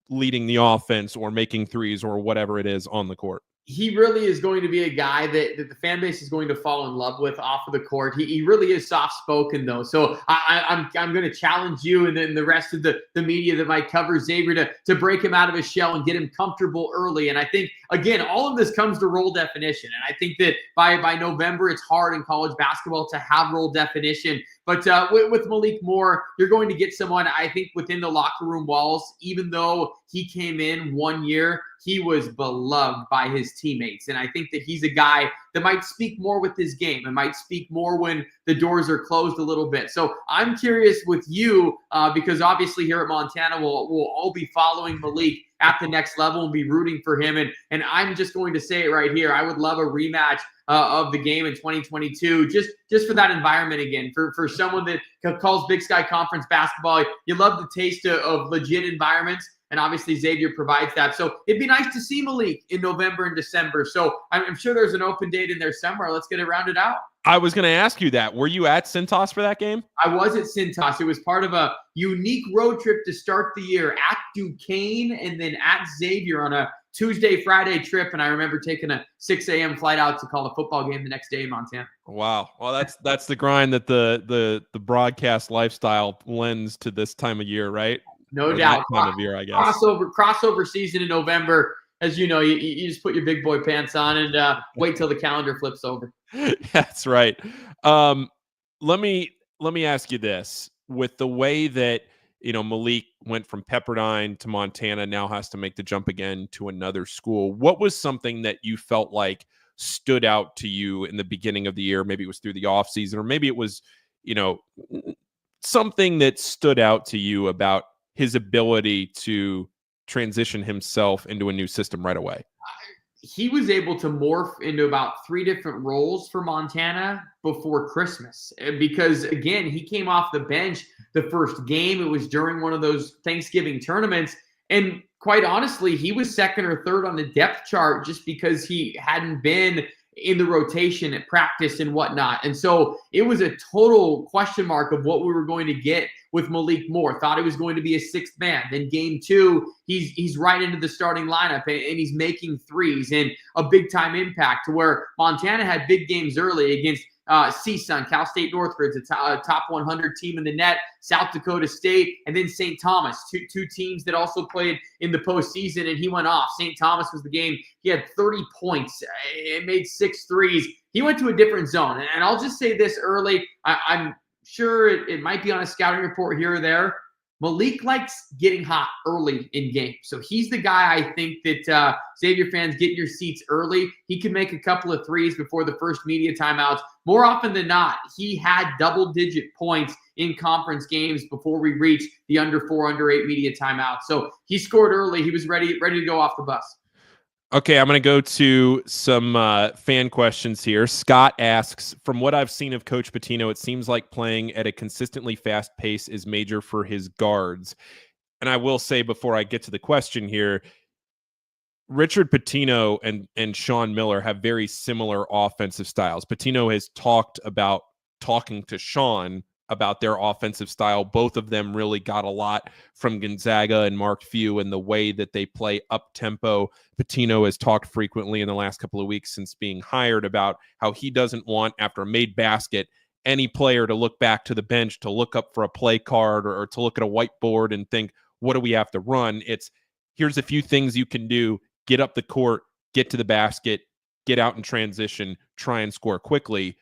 leading the offense or making threes or whatever it is on the court? He really is going to be a guy that the fan base is going to fall in love with off of the court. He really is soft-spoken, though. So I'm going to challenge you and then the rest of the media that might cover Xavier to break him out of his shell and get him comfortable early. And I think, again, all of this comes to role definition. And I think that by November, it's hard in college basketball to have role definition. But with Malik Moore, you're going to get someone, I think, within the locker room walls. Even though he came in 1 year, he was beloved by his teammates. And I think that he's a guy that might speak more with his game and might speak more when the doors are closed a little bit. So I'm curious with you, because obviously here at Montana, we'll all be following Malik at the next level and be rooting for him. And I'm just going to say it right here. I would love a rematch of the game in 2022, just for that environment again, for someone that calls Big Sky Conference basketball. You love the taste of legit environments. And obviously Xavier provides that. So it'd be nice to see Malik in November and December. So I'm sure there's an open date in there somewhere. Let's get it rounded out. I was going to ask you that. Were you at Cintas for that game? I was at Cintas. It was part of a unique road trip to start the year at Duquesne and then at Xavier on a Tuesday, Friday trip. And I remember taking a 6 a.m. flight out to call a football game the next day in Montana. Wow. Well, that's the grind that the broadcast lifestyle lends to this time of year, right? No doubt. That time of year, I guess. Crossover season in November. As you know, you just put your big boy pants on and wait till the calendar flips over. That's right. Let me ask you this. With the way that, Malik went from Pepperdine to Montana, now has to make the jump again to another school, what was something that you felt like stood out to you in the beginning of the year? Maybe it was through the offseason, or maybe it was, something that stood out to you about his ability to transition himself into a new system right away? He was able to morph into about 3 different roles for Montana before Christmas because, again, he came off the bench the first game. It was during one of those Thanksgiving tournaments. And quite honestly, he was second or third on the depth chart just because he hadn't been in the rotation at practice and whatnot. And so it was a total question mark of what we were going to get with Malik Moore. Thought it was going to be a 6th man. Then game 2, he's right into the starting lineup and he's making threes and a big time impact to where Montana had big games early against CSUN, Cal State Northridge, a top 100 team in the net, South Dakota State, and then St. Thomas, two teams that also played in the postseason, and he went off. St. Thomas was the game. He had 30 points and made 6 threes. He went to a different zone. And I'll just say this early. I'm sure it might be on a scouting report here or there. Malik likes getting hot early in games. So he's the guy I think that Xavier fans, get in your seats early. He can make a couple of threes before the first media timeouts. More often than not, he had double-digit points in conference games before we reached the under 4, under 8 media timeout. So he scored early. He was ready to go off the bus. Okay, I'm going to go to some fan questions here. Scott asks, from what I've seen of Coach Pitino, it seems like playing at a consistently fast pace is major for his guards. And I will say before I get to the question here, Richard Pitino and Sean Miller have very similar offensive styles. Pitino has talked about talking to Sean about their offensive style. Both of them really got a lot from Gonzaga and Mark Few and the way that they play up-tempo. Pitino has talked frequently in the last couple of weeks since being hired about how he doesn't want, after a made basket, any player to look back to the bench, to look up for a play card or to look at a whiteboard and think, what do we have to run? It's, here's a few things you can do. Get up the court, get to the basket, get out in transition, try and score quickly.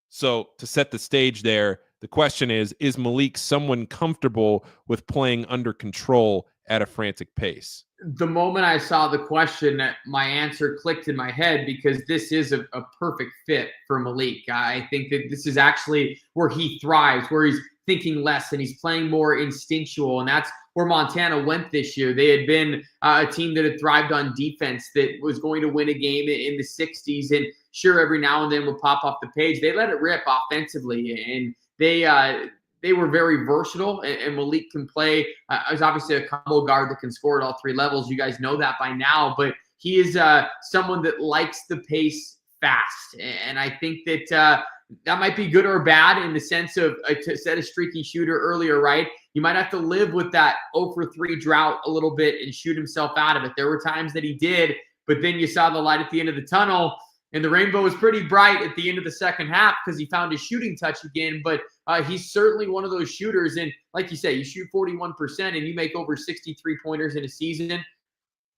So to set the stage there, the question is Malik someone comfortable with playing under control at a frantic pace? The moment I saw the question, my answer clicked in my head because this is a perfect fit for Malik. I think that this is actually where he thrives, where he's thinking less and he's playing more instinctual. And that's where Montana went this year. They had been a team that had thrived on defense, that was going to win a game in the 60s. And sure, every now and then would pop off the page. They let it rip offensively, and they were very versatile, and Malik can play. He's obviously a combo guard that can score at all 3 levels. You guys know that by now, but he is someone that likes the pace fast. And I think that that might be good or bad in the sense of, to set a streaky shooter earlier, right? You might have to live with that 0 for 3 drought a little bit and shoot himself out of it. There were times that he did, but then you saw the light at the end of the tunnel. And the rainbow was pretty bright at the end of the second half because he found his shooting touch again. But he's certainly one of those shooters. And like you say, you shoot 41% and you make over 63 pointers in a season.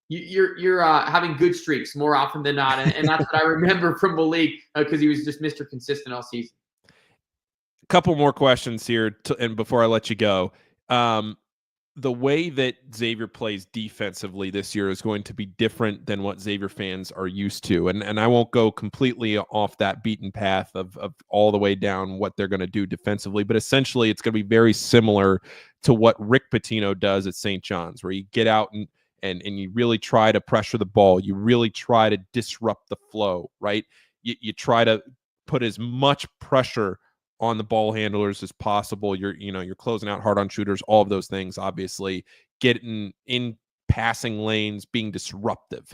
You're having good streaks more often than not. And that's what I remember from Malik because he was just Mr. Consistent all season. A couple more questions here. And before I let you go, the way that Xavier plays defensively this year is going to be different than what Xavier fans are used to. And I won't go completely off that beaten path of all the way down what they're going to do defensively, but essentially it's going to be very similar to what Rick Pitino does at St. John's, where you get out and you really try to pressure the ball. You really try to disrupt the flow, right? You try to put as much pressure on the ball handlers as possible. You're closing out hard on shooters, all of those things, obviously getting in passing lanes, being disruptive.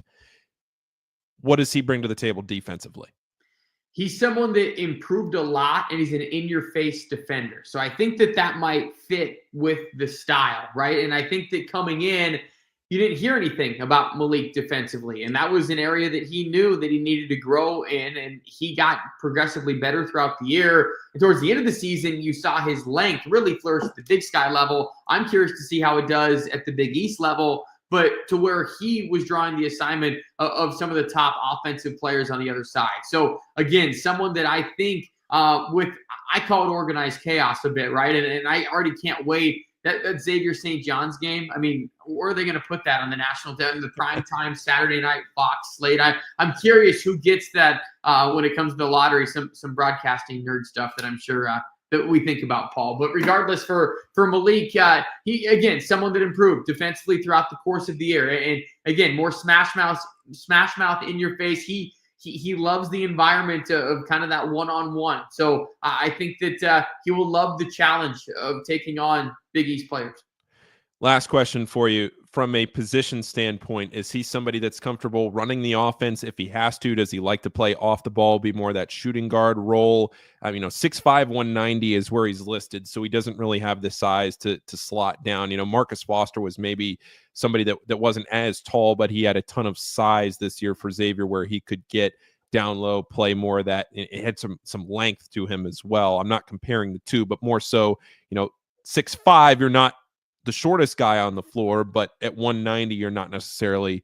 What does he bring to the table defensively? He's someone that improved a lot, and he's an in-your-face defender. So I think that might fit with the style, right? And I think that coming in, you didn't hear anything about Malik defensively, and that was an area that he knew that he needed to grow in, and he got progressively better throughout the year. And towards the end of the season, you saw his length really flourish at the Big Sky level. I'm curious to see how it does at the Big East level, but to where he was drawing the assignment of some of the top offensive players on the other side. So again, someone that I think I call it organized chaos a bit, right? And I already can't wait. That Xavier St. John's game, I mean, where are they going to put that on the national, in the prime time Saturday night Fox slate? I'm curious who gets that when it comes to the lottery, some broadcasting nerd stuff that I'm sure that we think about, Paul. But regardless, for Malik, he, again, someone that improved defensively throughout the course of the year. And again, more smash mouth in your face. He loves the environment of kind of that one-on-one. So I think that he will love the challenge of taking on Big East players. Last question for you. From a position standpoint, is he somebody that's comfortable running the offense if he has to? Does he like to play off the ball, be more that shooting guard role? 6'5", 190 is where he's listed, so he doesn't really have the size to slot down. Marcus Foster was maybe somebody that wasn't as tall, but he had a ton of size this year for Xavier where he could get down low, play more of that. It had some length to him as well. I'm not comparing the two, but more so, 6'5", you're not the shortest guy on the floor, but at 190, you're not necessarily,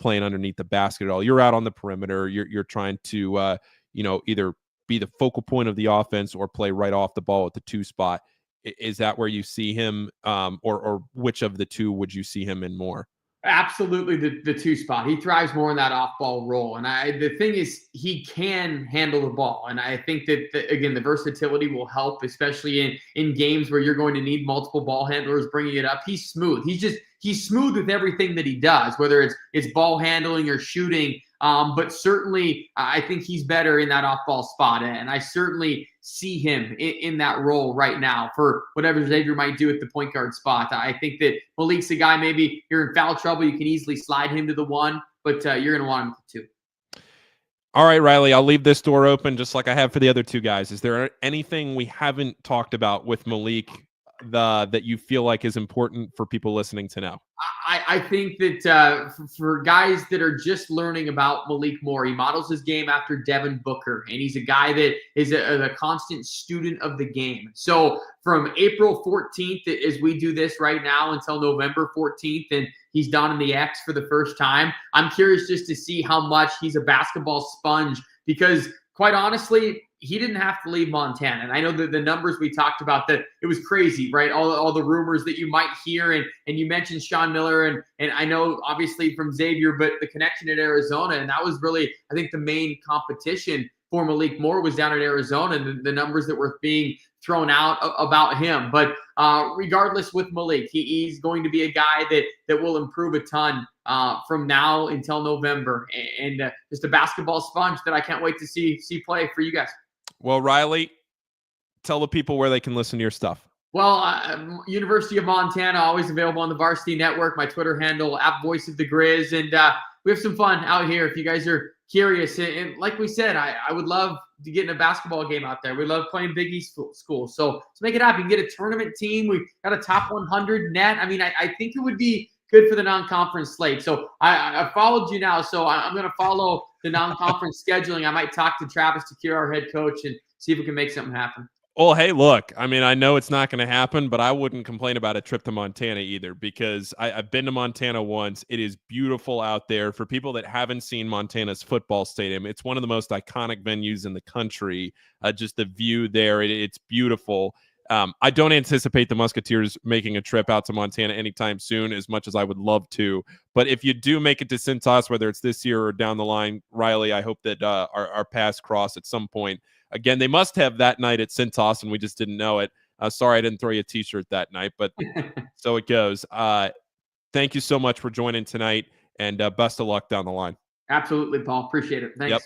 playing underneath the basket at all. You're out on the perimeter. You're trying to, either be the focal point of the offense or play right off the ball at the 2 spot. Is that where you see him, or which of the two would you see him in more? Absolutely the 2 spot. He thrives more in that off-ball role. And the thing is, he can handle the ball. And I think that, again, the versatility will help, especially in games where you're going to need multiple ball handlers bringing it up. He's smooth. He's smooth with everything that he does, whether it's ball handling or shooting. But certainly, I think he's better in that off-ball spot. And I certainly see him in that role right now for whatever Xavier might do at the point guard spot. I think that Malik's a guy, maybe you're in foul trouble, you can easily slide him to the 1, but you're going to want him to 2. All right, Riley, I'll leave this door open just like I have for the other 2 guys. Is there anything we haven't talked about with Malik that you feel like is important for people listening to know? I think that for guys that are just learning about Malik Moore, he models his game after Devin Booker, and he's a guy that is a constant student of the game. So from April 14th, as we do this right now, until November 14th, and he's donning the X for the first time, I'm curious just to see how much he's a basketball sponge, because quite honestly, he didn't have to leave Montana. And I know that the numbers we talked about, that it was crazy, right? All the rumors that you might hear. And you mentioned Sean Miller, and I know obviously from Xavier, but the connection at Arizona. And that was really, I think, the main competition for Malik Moore was down in Arizona, and the numbers that were being thrown out about him. But regardless with Malik, he's going to be a guy that will improve a ton from now until November, and just a basketball sponge that I can't wait to see play for you guys. Well, Riley, tell the people where they can listen to your stuff. Well, University of Montana, always available on the Varsity Network, my Twitter handle, @Voice of the Grizz, and we have some fun out here if you guys are curious. And like we said, I would love to get in a basketball game out there. We love playing Big East schools. So let's make it happen. Get a tournament team. We got a top 100 net. I mean, I think it would be good for the non-conference slate. So I followed you now. So I'm going to follow the non-conference scheduling. I might talk to Travis DeCure, our head coach, and see if we can make something happen. Well, hey, look, I mean, I know it's not going to happen, but I wouldn't complain about a trip to Montana either, because I've been to Montana once. It is beautiful out there. For people that haven't seen Montana's football stadium, it's one of the most iconic venues in the country. Just the view there, it's beautiful. I don't anticipate the Musketeers making a trip out to Montana anytime soon, as much as I would love to. But if you do make it to Cintas, whether it's this year or down the line, Riley, I hope that our paths cross at some point. Again, they must have that night at Cintas, and we just didn't know it. Sorry I didn't throw you a T-shirt that night, but so it goes. Thank you so much for joining tonight, and best of luck down the line. Absolutely, Paul. Appreciate it. Thanks. Yep.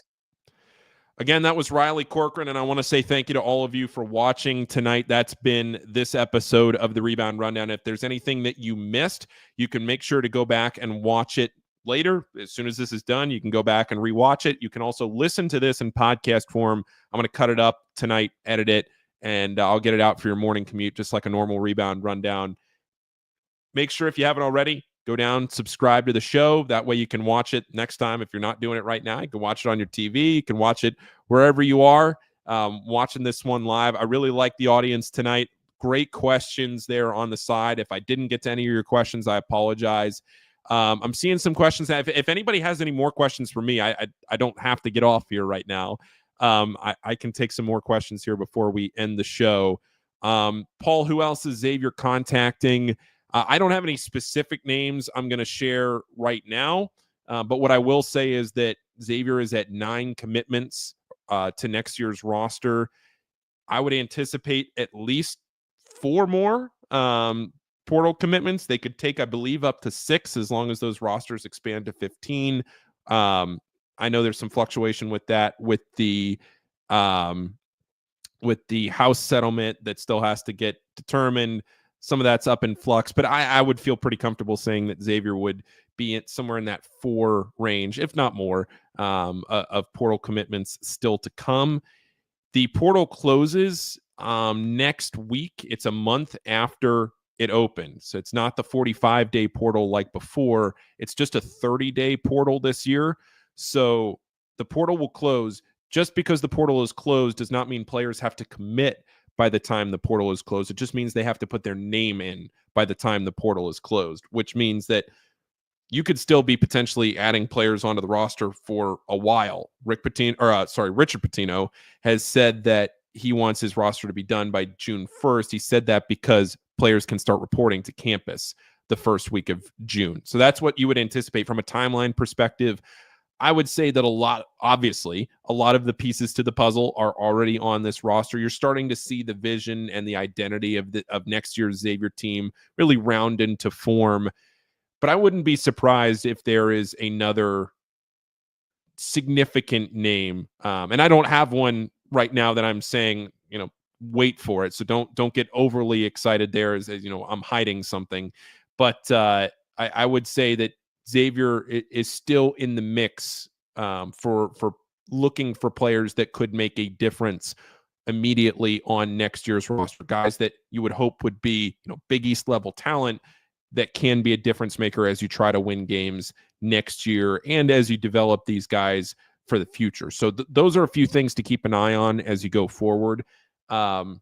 Again, that was Riley Corcoran, and I want to say thank you to all of you for watching tonight. That's been this episode of the Rebound Rundown. If there's anything that you missed, you can make sure to go back and watch it later. As soon as this is done, you can go back and rewatch it. You can also listen to this in podcast form. I'm going to cut it up tonight, edit it, and I'll get it out for your morning commute, just like a normal Rebound Rundown. Make sure, if you haven't already, go down, subscribe to the show. That way you can watch it next time. If you're not doing it right now, you can watch it on your TV. You can watch it wherever you are watching this one live. I really like the audience tonight. Great questions there on the side. If I didn't get to any of your questions, I apologize. I'm seeing some questions. If anybody has any more questions for me, I don't have to get off here right now. I can take some more questions here before we end the show. Paul, who else is Xavier contacting? I don't have any specific names I'm going to share right now, but what I will say is that Xavier is at 9 commitments to next year's roster. I would anticipate at least 4 more portal commitments. They could take, I believe, up to 6 as long as those rosters expand to 15. I know there's some fluctuation with that, with the house settlement that still has to get determined. Some of that's up in flux, but I would feel pretty comfortable saying that Xavier would be somewhere in that 4 range, if not more, of portal commitments still to come. The portal closes next week. It's a month after it opens. So it's not the 45-day portal like before. It's just a 30-day portal this year. So the portal will close. Just because the portal is closed does not mean players have to commit by the time the portal is closed. It just means they have to put their name in by the time the portal is closed, which means that you could still be potentially adding players onto the roster for a while. Richard Pitino has said that he wants his roster to be done by June 1st. He said that because players can start reporting to campus the first week of June. So that's what you would anticipate from a timeline perspective. I would say that a lot of the pieces to the puzzle are already on this roster. You're starting to see the vision and the identity of next year's Xavier team really round into form. But I wouldn't be surprised if there is another significant name. And I don't have one right now that I'm saying, wait for it. So don't get overly excited there as I'm hiding something. But I would say that Xavier is still in the mix for looking for players that could make a difference immediately on next year's roster. Guys that you would hope would be, Big East level talent that can be a difference maker as you try to win games next year and as you develop these guys for the future. So those are a few things to keep an eye on as you go forward. But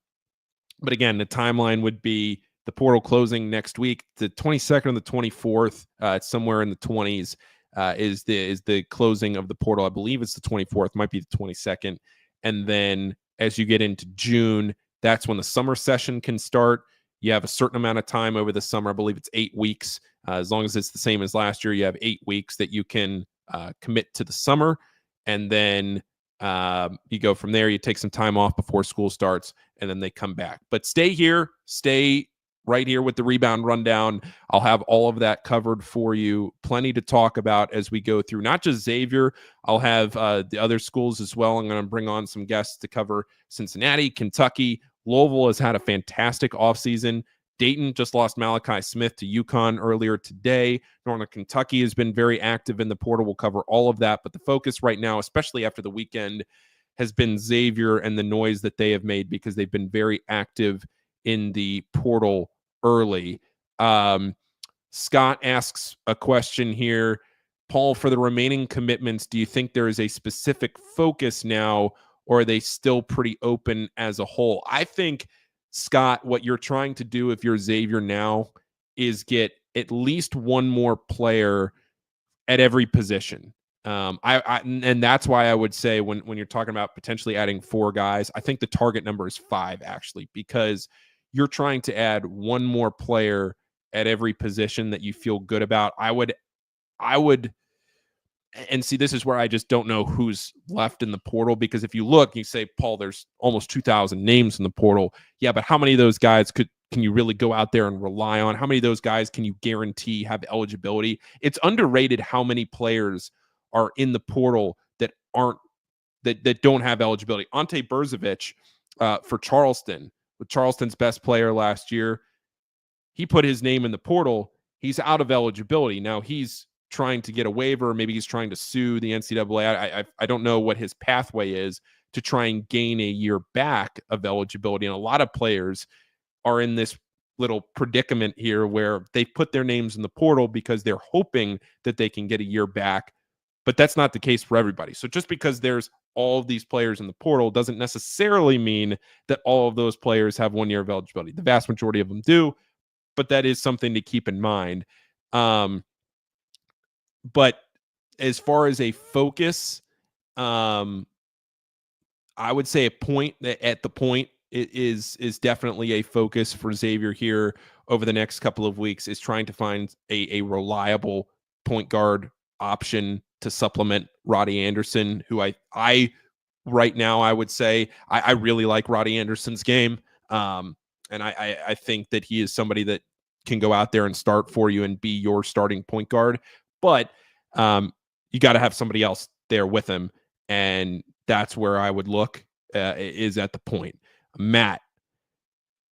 again, the timeline would be the portal closing next week, the 22nd and the 24th, it's somewhere in the 20s, is the closing of the portal. I believe it's the 24th, might be the 22nd. And then as you get into June, that's when the summer session can start. You have a certain amount of time over the summer. I believe it's 8 weeks. As long as it's the same as last year, you have 8 weeks that you can commit to the summer. And then you go from there. You take some time off before school starts, and then they come back. But stay right here with the Rebound Rundown. I'll have all of that covered for you. Plenty to talk about as we go through, not just Xavier. I'll have the other schools as well. I'm going to bring on some guests to cover Cincinnati, Kentucky. Louisville has had a fantastic offseason. Dayton just lost Malachi Smith to UConn earlier today. Northern Kentucky has been very active in the portal. We'll cover all of that. But the focus right now, especially after the weekend, has been Xavier and the noise that they have made because they've been very active in the portal early. Scott asks a question here. Paul, for the remaining commitments, do you think there is a specific focus now, or are they still pretty open as a whole? I think, Scott, what you're trying to do if you're Xavier now is get at least one more player at every position. And that's why I would say when you're talking about potentially adding 4 guys, I think the target number is 5 actually, because you're trying to add one more player at every position that you feel good about. I would, and see, this is where I just don't know who's left in the portal, because if you look, you say, Paul, there's almost 2,000 names in the portal. Yeah, but how many of those guys can you really go out there and rely on? How many of those guys can you guarantee have eligibility? It's underrated how many players are in the portal that that don't have eligibility. Ante Berzovic for Charleston, with Charleston's best player last year, he put his name in the portal. He's out of eligibility. Now he's trying to get a waiver. Maybe he's trying to sue the NCAA. I don't know what his pathway is to try and gain a year back of eligibility. And a lot of players are in this little predicament here where they put their names in the portal because they're hoping that they can get a year back. But that's not the case for everybody. So just because there's all of these players in the portal doesn't necessarily mean that all of those players have 1 year of eligibility. The vast majority of them do, but that is something to keep in mind. But as far as a focus, I would say at the point is definitely a focus for Xavier here over the next couple of weeks, is trying to find a reliable point guard option to supplement Roddy Anderson, who I right now I would say I really like Roddy Anderson's game. And I think that he is somebody that can go out there and start for you and be your starting point guard. But you got to have somebody else there with him. And that's where I would look is at the point. Matt,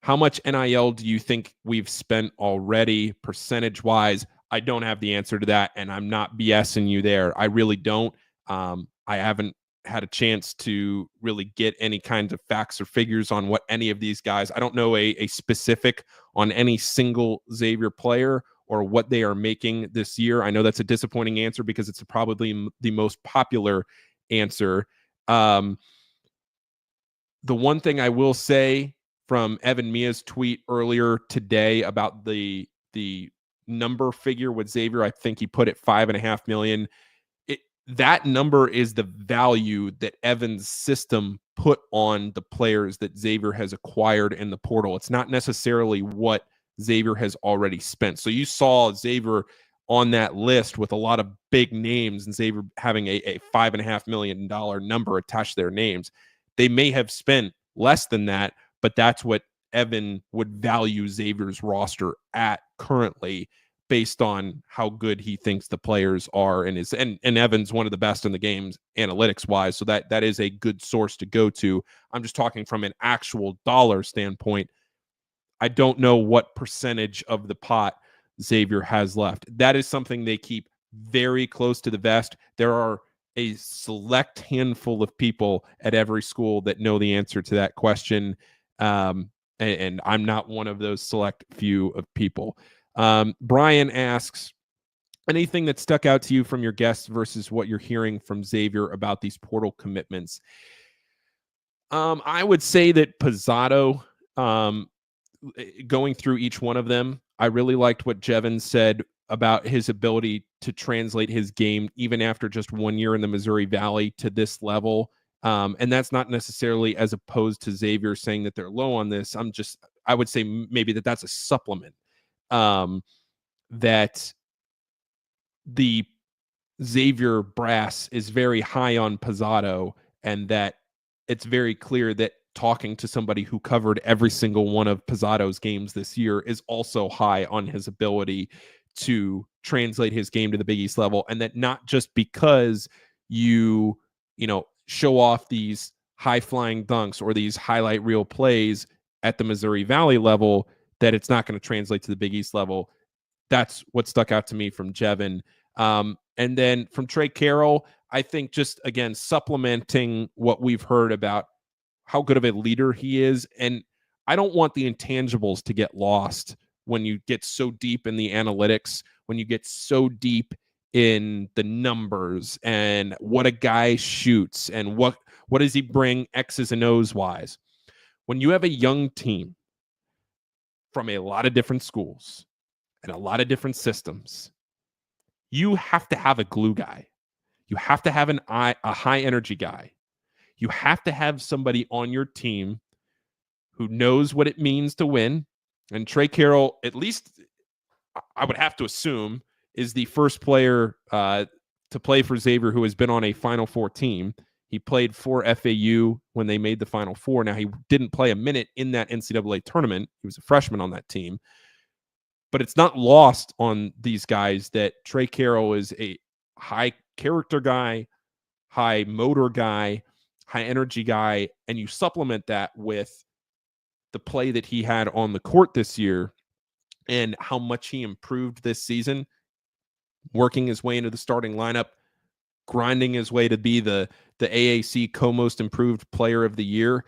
how much NIL do you think we've spent already percentage-wise? I don't have the answer to that, and I'm not BSing you there. I really don't. I haven't had a chance to really get any kinds of facts or figures on what any of these guys. I don't know a specific on any single Xavier player or what they are making this year. I know that's a disappointing answer because it's probably the most popular answer. The one thing I will say from Evan Mia's tweet earlier today about the number figure with Xavier, I think he put it $5.5 million. That number is the value that Evan's system put on the players that Xavier has acquired in the portal. It's not necessarily what Xavier has already spent. So you saw Xavier on that list with a lot of big names and Xavier having a $5.5 million number attached to their names. They may have spent less than that, but that's what Evan would value Xavier's roster at currently, based on how good he thinks the players are, and Evan's one of the best in the games analytics wise. So that is a good source to go to. I'm just talking from an actual dollar standpoint. I don't know what percentage of the pot Xavier has left. That is something they keep very close to the vest. There are a select handful of people at every school that know the answer to that question. And I'm not one of those select few of people. Brian asks, anything that stuck out to you from your guests versus what you're hearing from Xavier about these portal commitments? I would say that Pozzato, going through each one of them, I really liked what Jevin said about his ability to translate his game even after just 1 year in the Missouri Valley to this level. And that's not necessarily as opposed to Xavier saying that they're low on this. I would say maybe that's a supplement. That the Xavier brass is very high on Pozzato, and that it's very clear that talking to somebody who covered every single one of Pozzato's games this year is also high on his ability to translate his game to the Big East level. And that not just because you show off these high flying dunks or these highlight reel plays at the Missouri Valley level, that it's not going to translate to the Big East level. That's what stuck out to me from Jevin. And then from Tre Carroll, I think just, again, supplementing what we've heard about how good of a leader he is. And I don't want the intangibles to get lost when you get so deep in the analytics, when you get so deep in the numbers and what a guy shoots and what does he bring X's and O's wise. When you have a young team from a lot of different schools and a lot of different systems, you have to have a glue guy. You have to have a high energy guy. You have to have somebody on your team who knows what it means to win. And Tre Carroll, at least I would have to assume, is the first player to play for Xavier who has been on a Final Four team. He played for FAU when they made the Final Four. Now, he didn't play a minute in that NCAA tournament. He was a freshman on that team. But it's not lost on these guys that Tre Carroll is a high character guy, high motor guy, high energy guy, and you supplement that with the play that he had on the court this year and how much he improved this season, working his way into the starting lineup, grinding his way to be the AAC co-most improved player of the year.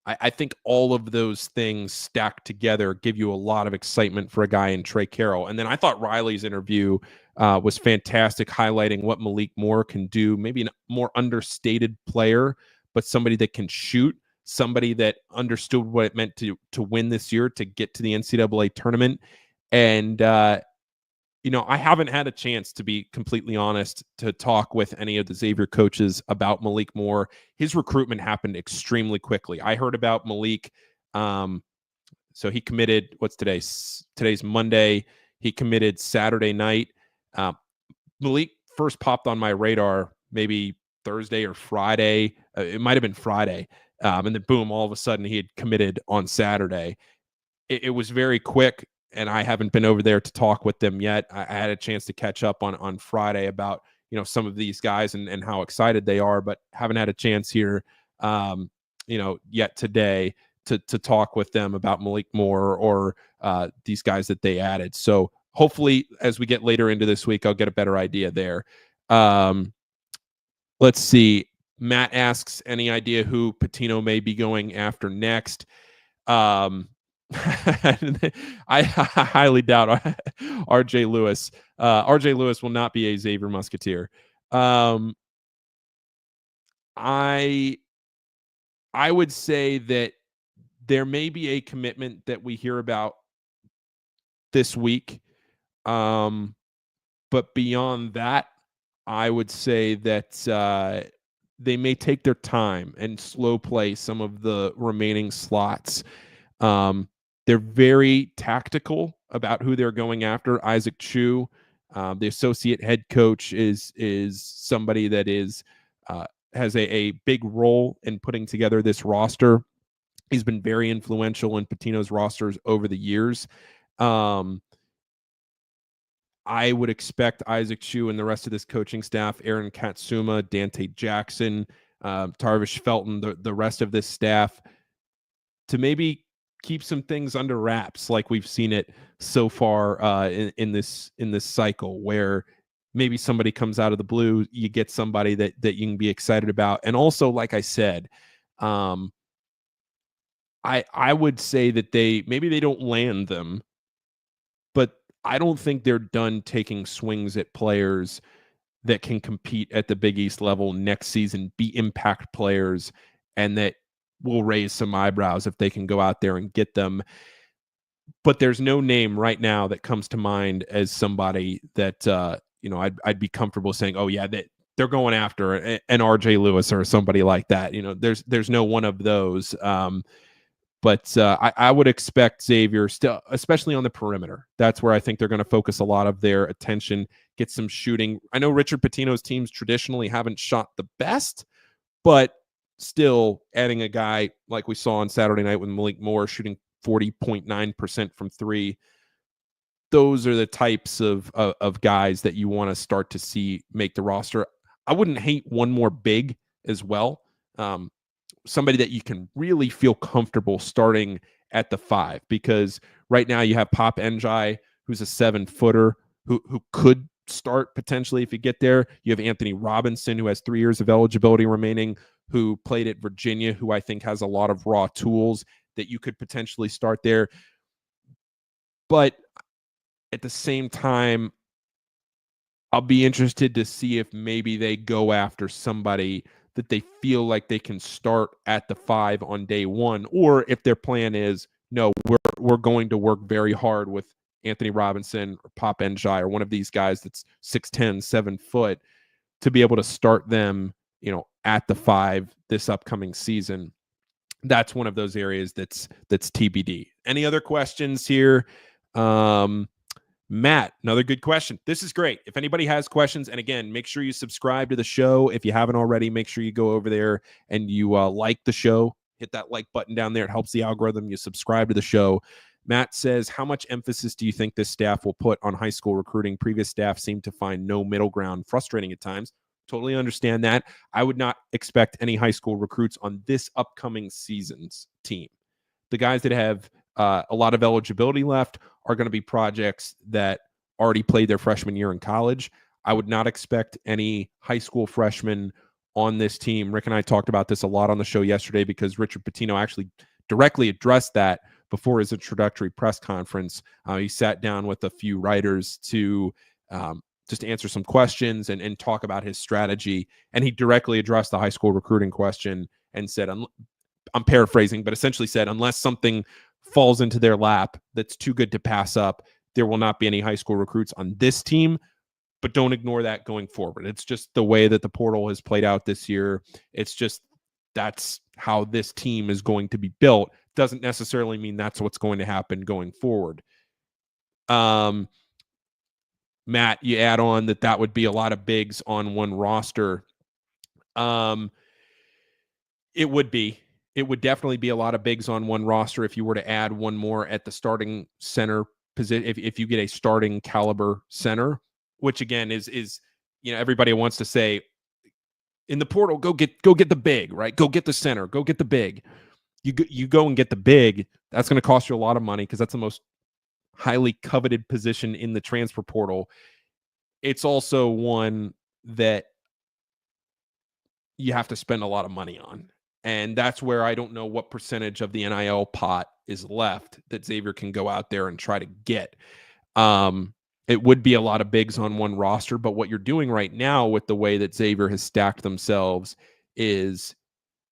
I think all of those things stacked together give you a lot of excitement for a guy in Tre Carroll. And then I thought Riley's interview was fantastic, highlighting what Malik Moore can do, maybe a more understated player, but somebody that can shoot, somebody that understood what it meant to win this year, to get to the NCAA tournament. And, I haven't had a chance, to be completely honest, to talk with any of the Xavier coaches about Malik Moore. His recruitment happened extremely quickly. I heard about Malik. So he committed, what's today? Today's Monday. He committed Saturday night. Malik first popped on my radar maybe Thursday or Friday. It might have been Friday. And then boom, all of a sudden he had committed on Saturday. It was very quick. And I haven't been over there to talk with them yet. I had a chance to catch up on Friday about, some of these guys and how excited they are, but haven't had a chance here, yet today to talk with them about Malik Moore or these guys that they added. So hopefully as we get later into this week, I'll get a better idea there. Let's see. Matt asks, any idea who Pitino may be going after next? I highly doubt RJ Lewis. RJ Lewis will not be a Xavier Musketeer. I would say that there may be a commitment that we hear about this week. But beyond that, I would say that they may take their time and slow play some of the remaining slots. They're very tactical about who they're going after. Isaac Chu, the associate head coach, is somebody that has a big role in putting together this roster. He's been very influential in Pitino's rosters over the years. I would expect Isaac Chu and the rest of this coaching staff, Aaron Katsuma, Dante Jackson, Tarvish Felton, the rest of this staff, to maybe keep some things under wraps, like we've seen it so far in this cycle, where maybe somebody comes out of the blue, you get somebody that you can be excited about. And also, like I said, I would say that maybe they don't land them, but I don't think they're done taking swings at players that can compete at the Big East level next season, be impact players, and that will raise some eyebrows if they can go out there and get them. But there's no name right now that comes to mind as somebody that I'd be comfortable saying, oh yeah, that they're going after an RJ Lewis or somebody like that. There's no one of those. But I would expect Xavier still, especially on the perimeter. That's where I think they're going to focus a lot of their attention, get some shooting. I know Richard Pitino's teams traditionally haven't shot the best, but still adding a guy like we saw on Saturday night with Malik Moore shooting 40.9% from three. Those are the types of guys that you want to start to see make the roster. I wouldn't hate one more big as well. Somebody that you can really feel comfortable starting at the 5, because right now you have Pop Njai, who's a 7-footer who could start potentially if you get there. You have Anthony Robinson, who has 3 years of eligibility remaining, who played at Virginia, who I think has a lot of raw tools that you could potentially start there. But at the same time, I'll be interested to see if maybe they go after somebody that they feel like they can start at the 5 on day one, or if their plan is, no, we're going to work very hard with Anthony Robinson or Pop Njai or one of these guys that's 6'10", 7 foot, to be able to start them, at the 5 this upcoming season. That's one of those areas that's TBD. Any other questions here? Matt, another good question. This is great. If anybody has questions, and again, make sure you subscribe to the show. If you haven't already, make sure you go over there and you like the show. Hit that like button down there. It helps the algorithm. You subscribe to the show. Matt says, how much emphasis do you think this staff will put on high school recruiting? Previous staff seem to find no middle ground, frustrating at times. Totally understand that. I would not expect any high school recruits on this upcoming season's team. The guys that have a lot of eligibility left are going to be projects that already played their freshman year in college. I would not expect any high school freshmen on this team. Rick and I talked about this a lot on the show yesterday because Richard Pitino actually directly addressed that before his introductory press conference. He sat down with a few writers to just answer some questions and talk about his strategy. And he directly addressed the high school recruiting question and said, I'm paraphrasing, but essentially said, unless something falls into their lap that's too good to pass up, there will not be any high school recruits on this team. But don't ignore that going forward. It's just the way that the portal has played out this year. It's just that's how this team is going to be built. Doesn't necessarily mean that's what's going to happen going forward. Matt, you add on that would be a lot of bigs on one roster. It would be. It would definitely be a lot of bigs on one roster if you were to add one more at the starting center position. If you get a starting caliber center, which again is everybody wants to say in the portal, go get the big, right? Go get the center, go get the big. You go and get the big. That's going to cost you a lot of money because that's the most highly coveted position in the transfer portal. It's also one that you have to spend a lot of money on. And that's where I don't know what percentage of the NIL pot is left that Xavier can go out there and try to get. It would be a lot of bigs on one roster, but what you're doing right now with the way that Xavier has stacked themselves is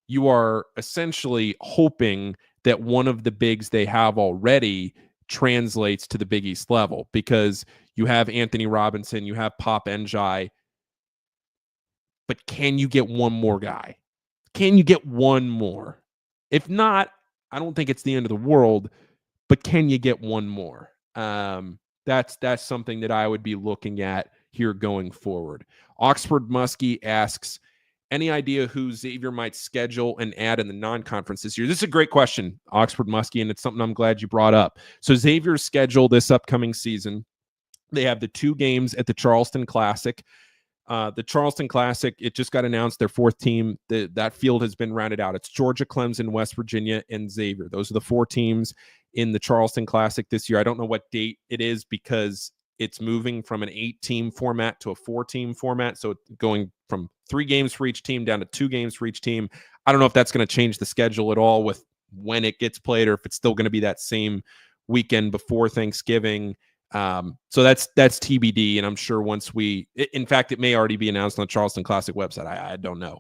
you are essentially hoping that one of the bigs they have already translates to the Big East level, because you have Anthony Robinson, you have Pop Njai, but can you get one more guy? Can you get one more? If not, I don't think it's the end of the world, but can you get one more? That's something that I would be looking at here going forward. Oxford Muskie asks, any idea who Xavier might schedule and add in the non-conference this year? This is a great question, Oxford Muskie, and it's something I'm glad you brought up. So Xavier's schedule this upcoming season, they have the 2 games at the Charleston Classic. The Charleston Classic, it just got announced, their 4th team. That field has been rounded out. It's Georgia, Clemson, West Virginia, and Xavier. Those are the 4 teams in the Charleston Classic this year. I don't know what date it is because it's moving from an 8-team format to a 4-team format. So going from 3 games for each team down to 2 games for each team. I don't know if that's going to change the schedule at all with when it gets played, or if it's still going to be that same weekend before Thanksgiving. So that's TBD. And I'm sure in fact, it may already be announced on the Charleston Classic website. I don't know.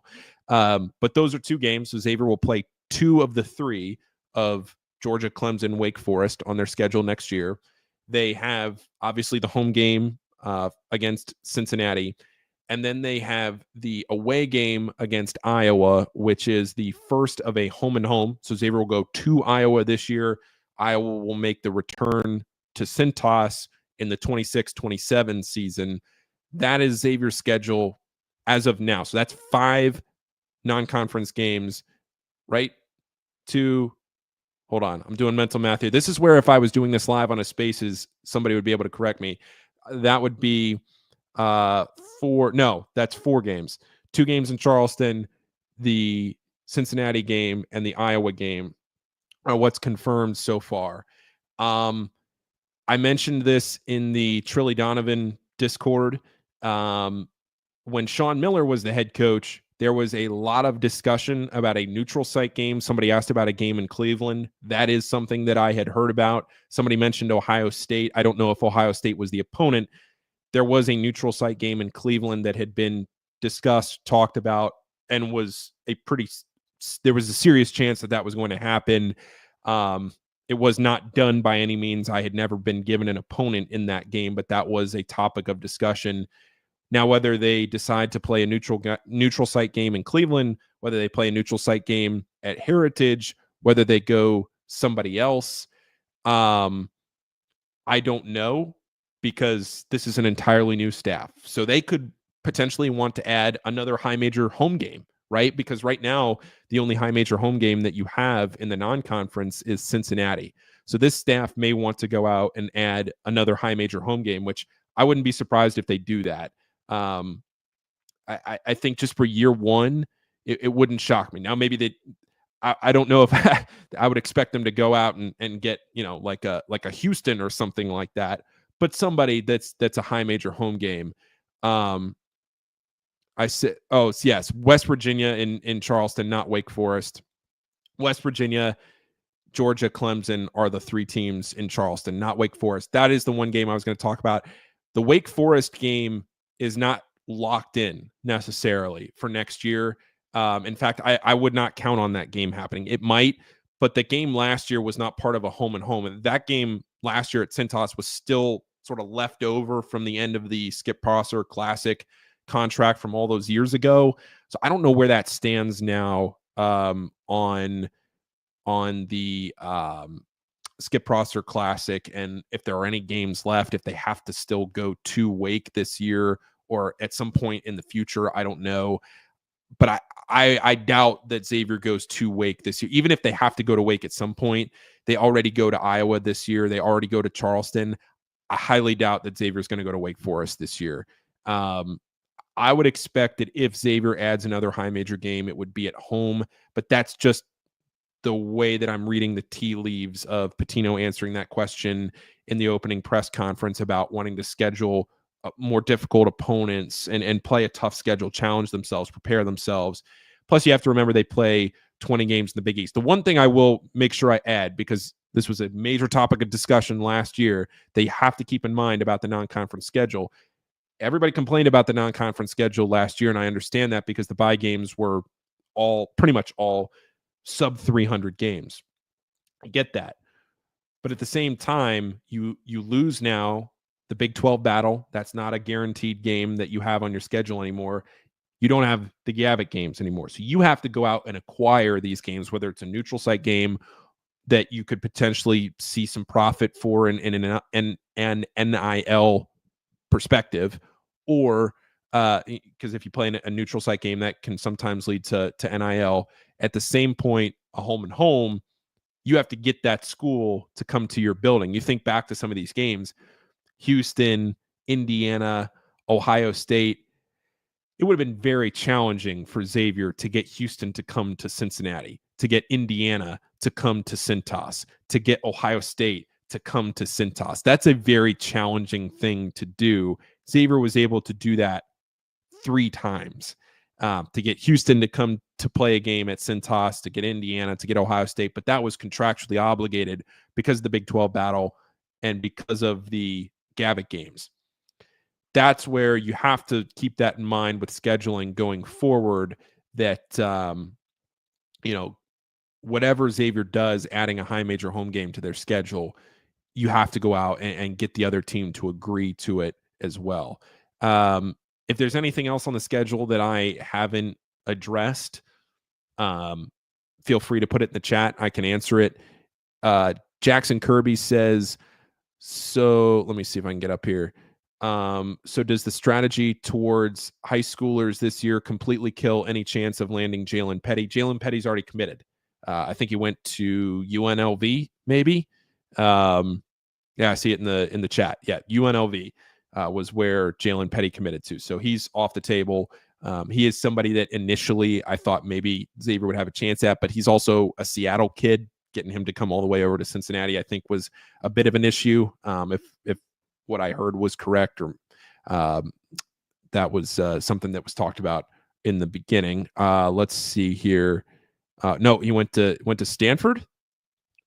But those are 2 games. So Xavier will play 2 of the 3 of Georgia, Clemson, Wake Forest on their schedule next year. They have obviously the home game against Cincinnati. And then they have the away game against Iowa, which is the first of a home and home. So Xavier will go to Iowa this year. Iowa will make the return to Cintas in the 26-27 season. That is Xavier's schedule as of now. So that's 5 non-conference games, right? Hold on, I'm doing mental math here. This is where if I was doing this live on a Spaces, somebody would be able to correct me. That would be that's 4 games. 2 games in Charleston, the Cincinnati game, and the Iowa game are what's confirmed so far. I mentioned this in the Trilly Donovan Discord. When Sean Miller was the head coach, there was a lot of discussion about a neutral site game. Somebody asked about a game in Cleveland. That is something that I had heard about. Somebody mentioned Ohio State. I don't know if Ohio State was the opponent. There was a neutral site game in Cleveland that had been discussed, talked about, and there was a serious chance that was going to happen. It was not done by any means. I had never been given an opponent in that game, but that was a topic of discussion. Now, whether they decide to play a neutral site game in Cleveland, whether they play a neutral site game at Heritage, whether they go somebody else, I don't know, because this is an entirely new staff. So they could potentially want to add another high major home game, right? Because right now, the only high major home game that you have in the non-conference is Cincinnati. So this staff may want to go out and add another high major home game, which I wouldn't be surprised if they do that. I think just for year one, it wouldn't shock me. Now, maybe I don't know if I would expect them to go out and get, like a Houston or something like that, but somebody that's a high major home game. I said, yes, West Virginia in Charleston, not Wake Forest. West Virginia, Georgia, Clemson are the 3 teams in Charleston, not Wake Forest. That is the one game I was going to talk about. The Wake Forest game is not locked in necessarily for next year. In fact, I would not count on that game happening. It might, but the game last year was not part of a home and home. And that game last year at Cintas was still sort of left over from the end of the Skip Proscia Classic contract from all those years ago. So I don't know where that stands now on the Skip Proscia Classic, and if there are any games left, if they have to still go to Wake this year or at some point in the future, I don't know. But I doubt that Xavier goes to Wake this year. Even if they have to go to Wake at some point, they already go to Iowa this year. They already go to Charleston. I highly doubt that Xavier's going to go to Wake Forest this year. I would expect that if Xavier adds another high major game, it would be at home, but that's just the way that I'm reading the tea leaves of Pitino answering that question in the opening press conference about wanting to schedule more difficult opponents and play a tough schedule, challenge themselves, prepare themselves. Plus, you have to remember they play 20 games in the Big East. The one thing I will make sure I add, because this was a major topic of discussion last year, that you have to keep in mind about the non-conference schedule. Everybody complained about the non-conference schedule last year, and I understand that because the bye games were pretty much all sub 300 games. I get that. But at the same time, you lose now the Big 12 battle. That's not a guaranteed game that you have on your schedule anymore. You don't have the Gavitt games anymore. So you have to go out and acquire these games, whether it's a neutral site game that you could potentially see some profit for in an NIL perspective, or because if you play a neutral site game, that can sometimes lead to NIL. At the same point, a home and home, you have to get that school to come to your building. You think back to some of these games, Houston, Indiana, Ohio State. It would have been very challenging for Xavier to get Houston to come to Cincinnati, to get Indiana to come to Cintas, to get Ohio State to come to Cintas. That's a very challenging thing to do. Xavier was able to do that 3 times, to get Houston to come to play a game at Cintas, to get Indiana, to get Ohio State, but that was contractually obligated because of the Big 12 battle and because of the Gavitt games. That's where you have to keep that in mind with scheduling going forward, that, whatever Xavier does, adding a high major home game to their schedule, you have to go out and get the other team to agree to it as well. If there's anything else on the schedule that I haven't addressed, feel free to put it in the chat. I can answer it. Jackson Kirby says, so let me see if I can get up here. So does the strategy towards high schoolers this year completely kill any chance of landing Jalen Petty? Jalen Petty's already committed. I think he went to UNLV, maybe. Yeah, I see it in the chat. Yeah, UNLV was where Jalen Petty committed to. So he's off the table. He is somebody that initially I thought maybe Xavier would have a chance at, but he's also a Seattle kid. Getting him to come all the way over to Cincinnati, I think, was a bit of an issue. If what I heard was correct, or that was something that was talked about in the beginning. Let's see here. No, he went to Stanford.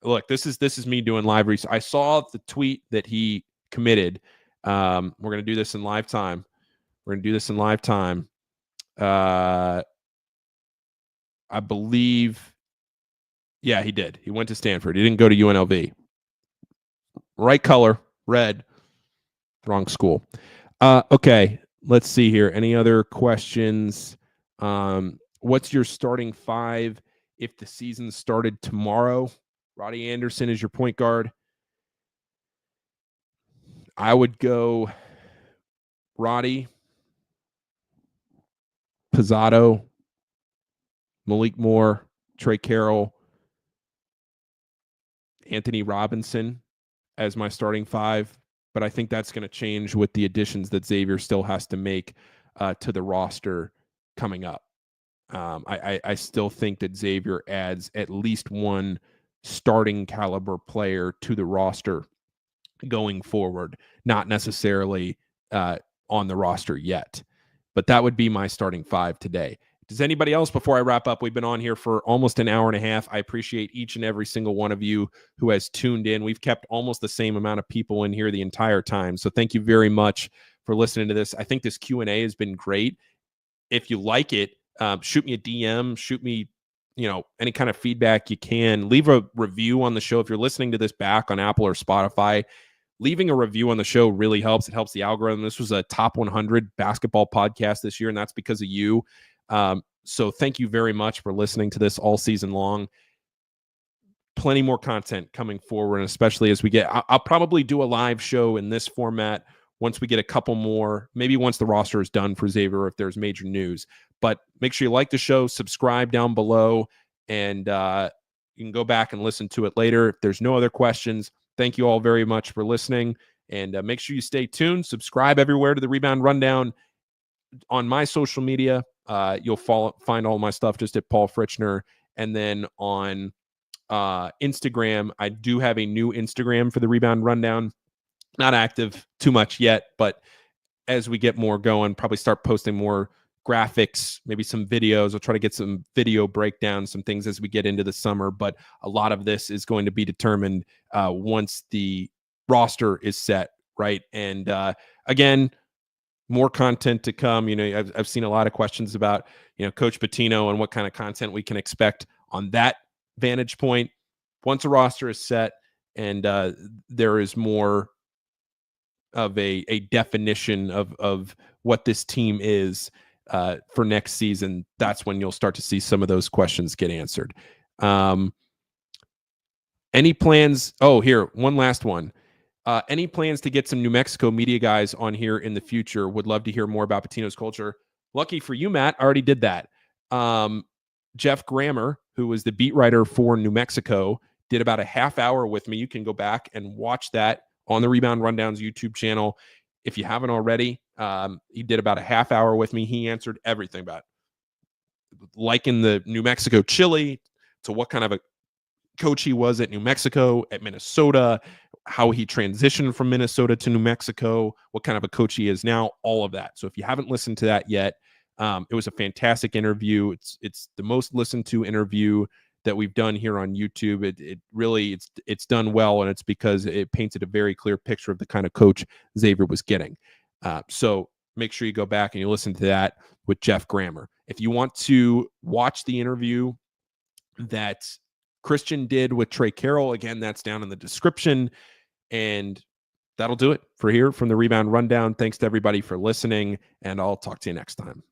Look, this is me doing live research. I saw the tweet that he committed. We're going to do this in live time. I believe, yeah, he did. He went to Stanford. He didn't go to UNLV. Right color, red, wrong school. Okay, let's see here. Any other questions? What's your starting 5 if the season started tomorrow? Roddy Anderson is your point guard. I would go Roddy, Pozzato, Malik Moore, Tre Carroll, Anthony Robinson as my starting 5. But I think that's going to change with the additions that Xavier still has to make to the roster coming up. I still think that Xavier adds at least one starting caliber player to the roster going forward, not necessarily on the roster yet. But that would be my starting 5 today. Does anybody else, before I wrap up, we've been on here for almost an hour and a half. I appreciate each and every single one of you who has tuned in. We've kept almost the same amount of people in here the entire time. So thank you very much for listening to this. I think this Q&A has been great. If you like it, shoot me a DM, shoot me, any kind of feedback you can. Leave a review on the show. If you're listening to this back on Apple or Spotify, leaving a review on the show really helps. It helps the algorithm. This was a top 100 basketball podcast this year, and that's because of you. So thank you very much for listening to this all season long. Plenty more content coming forward, and especially as we get, I'll probably do a live show in this format once we get a couple more, maybe once the roster is done for Xavier, if there's major news. But make sure you like the show, subscribe down below, and you can go back and listen to it later. If there's no other questions, thank you all very much for listening, and make sure you stay tuned. Subscribe everywhere to the Rebound Rundown. On my social media, you'll find all my stuff just at Paul Fritchner. And then on Instagram, I do have a new Instagram for the Rebound Rundown. Not active too much yet, but as we get more going, probably start posting more graphics, maybe some videos. I'll try to get some video breakdowns, some things as we get into the summer. But a lot of this is going to be determined once the roster is set, right? And again, more content to come. I've seen a lot of questions about, Coach Pitino and what kind of content we can expect on that vantage point. Once a roster is set and there is more of a definition of what this team is for next season, that's when you'll start to see some of those questions get answered. Any plans? Oh, here, one last one. Any plans to get some New Mexico media guys on here in the future? Would love to hear more about Pitino's culture. Lucky for you, Matt, I already did that. Jeff Grammer, who was the beat writer for New Mexico, did about a half hour with me. You can go back and watch that on the Rebound Rundown's YouTube channel. If you haven't already, he did about a half hour with me. He answered everything about liking the New Mexico chili, to what kind of a coach he was at New Mexico, at Minnesota, how he transitioned from Minnesota to New Mexico, what kind of a coach he is now, all of that. So if you haven't listened to that yet, it was a fantastic interview. It's the most listened to interview that we've done here on YouTube. It really, it's done well, and it's because it painted a very clear picture of the kind of coach Xavier was getting. So make sure you go back and you listen to that with Jeff Grammer. If you want to watch the interview that Christian did with Tre Carroll, again, that's down in the description. And that'll do it for here from the Rebound Rundown. Thanks to everybody for listening, and I'll talk to you next time.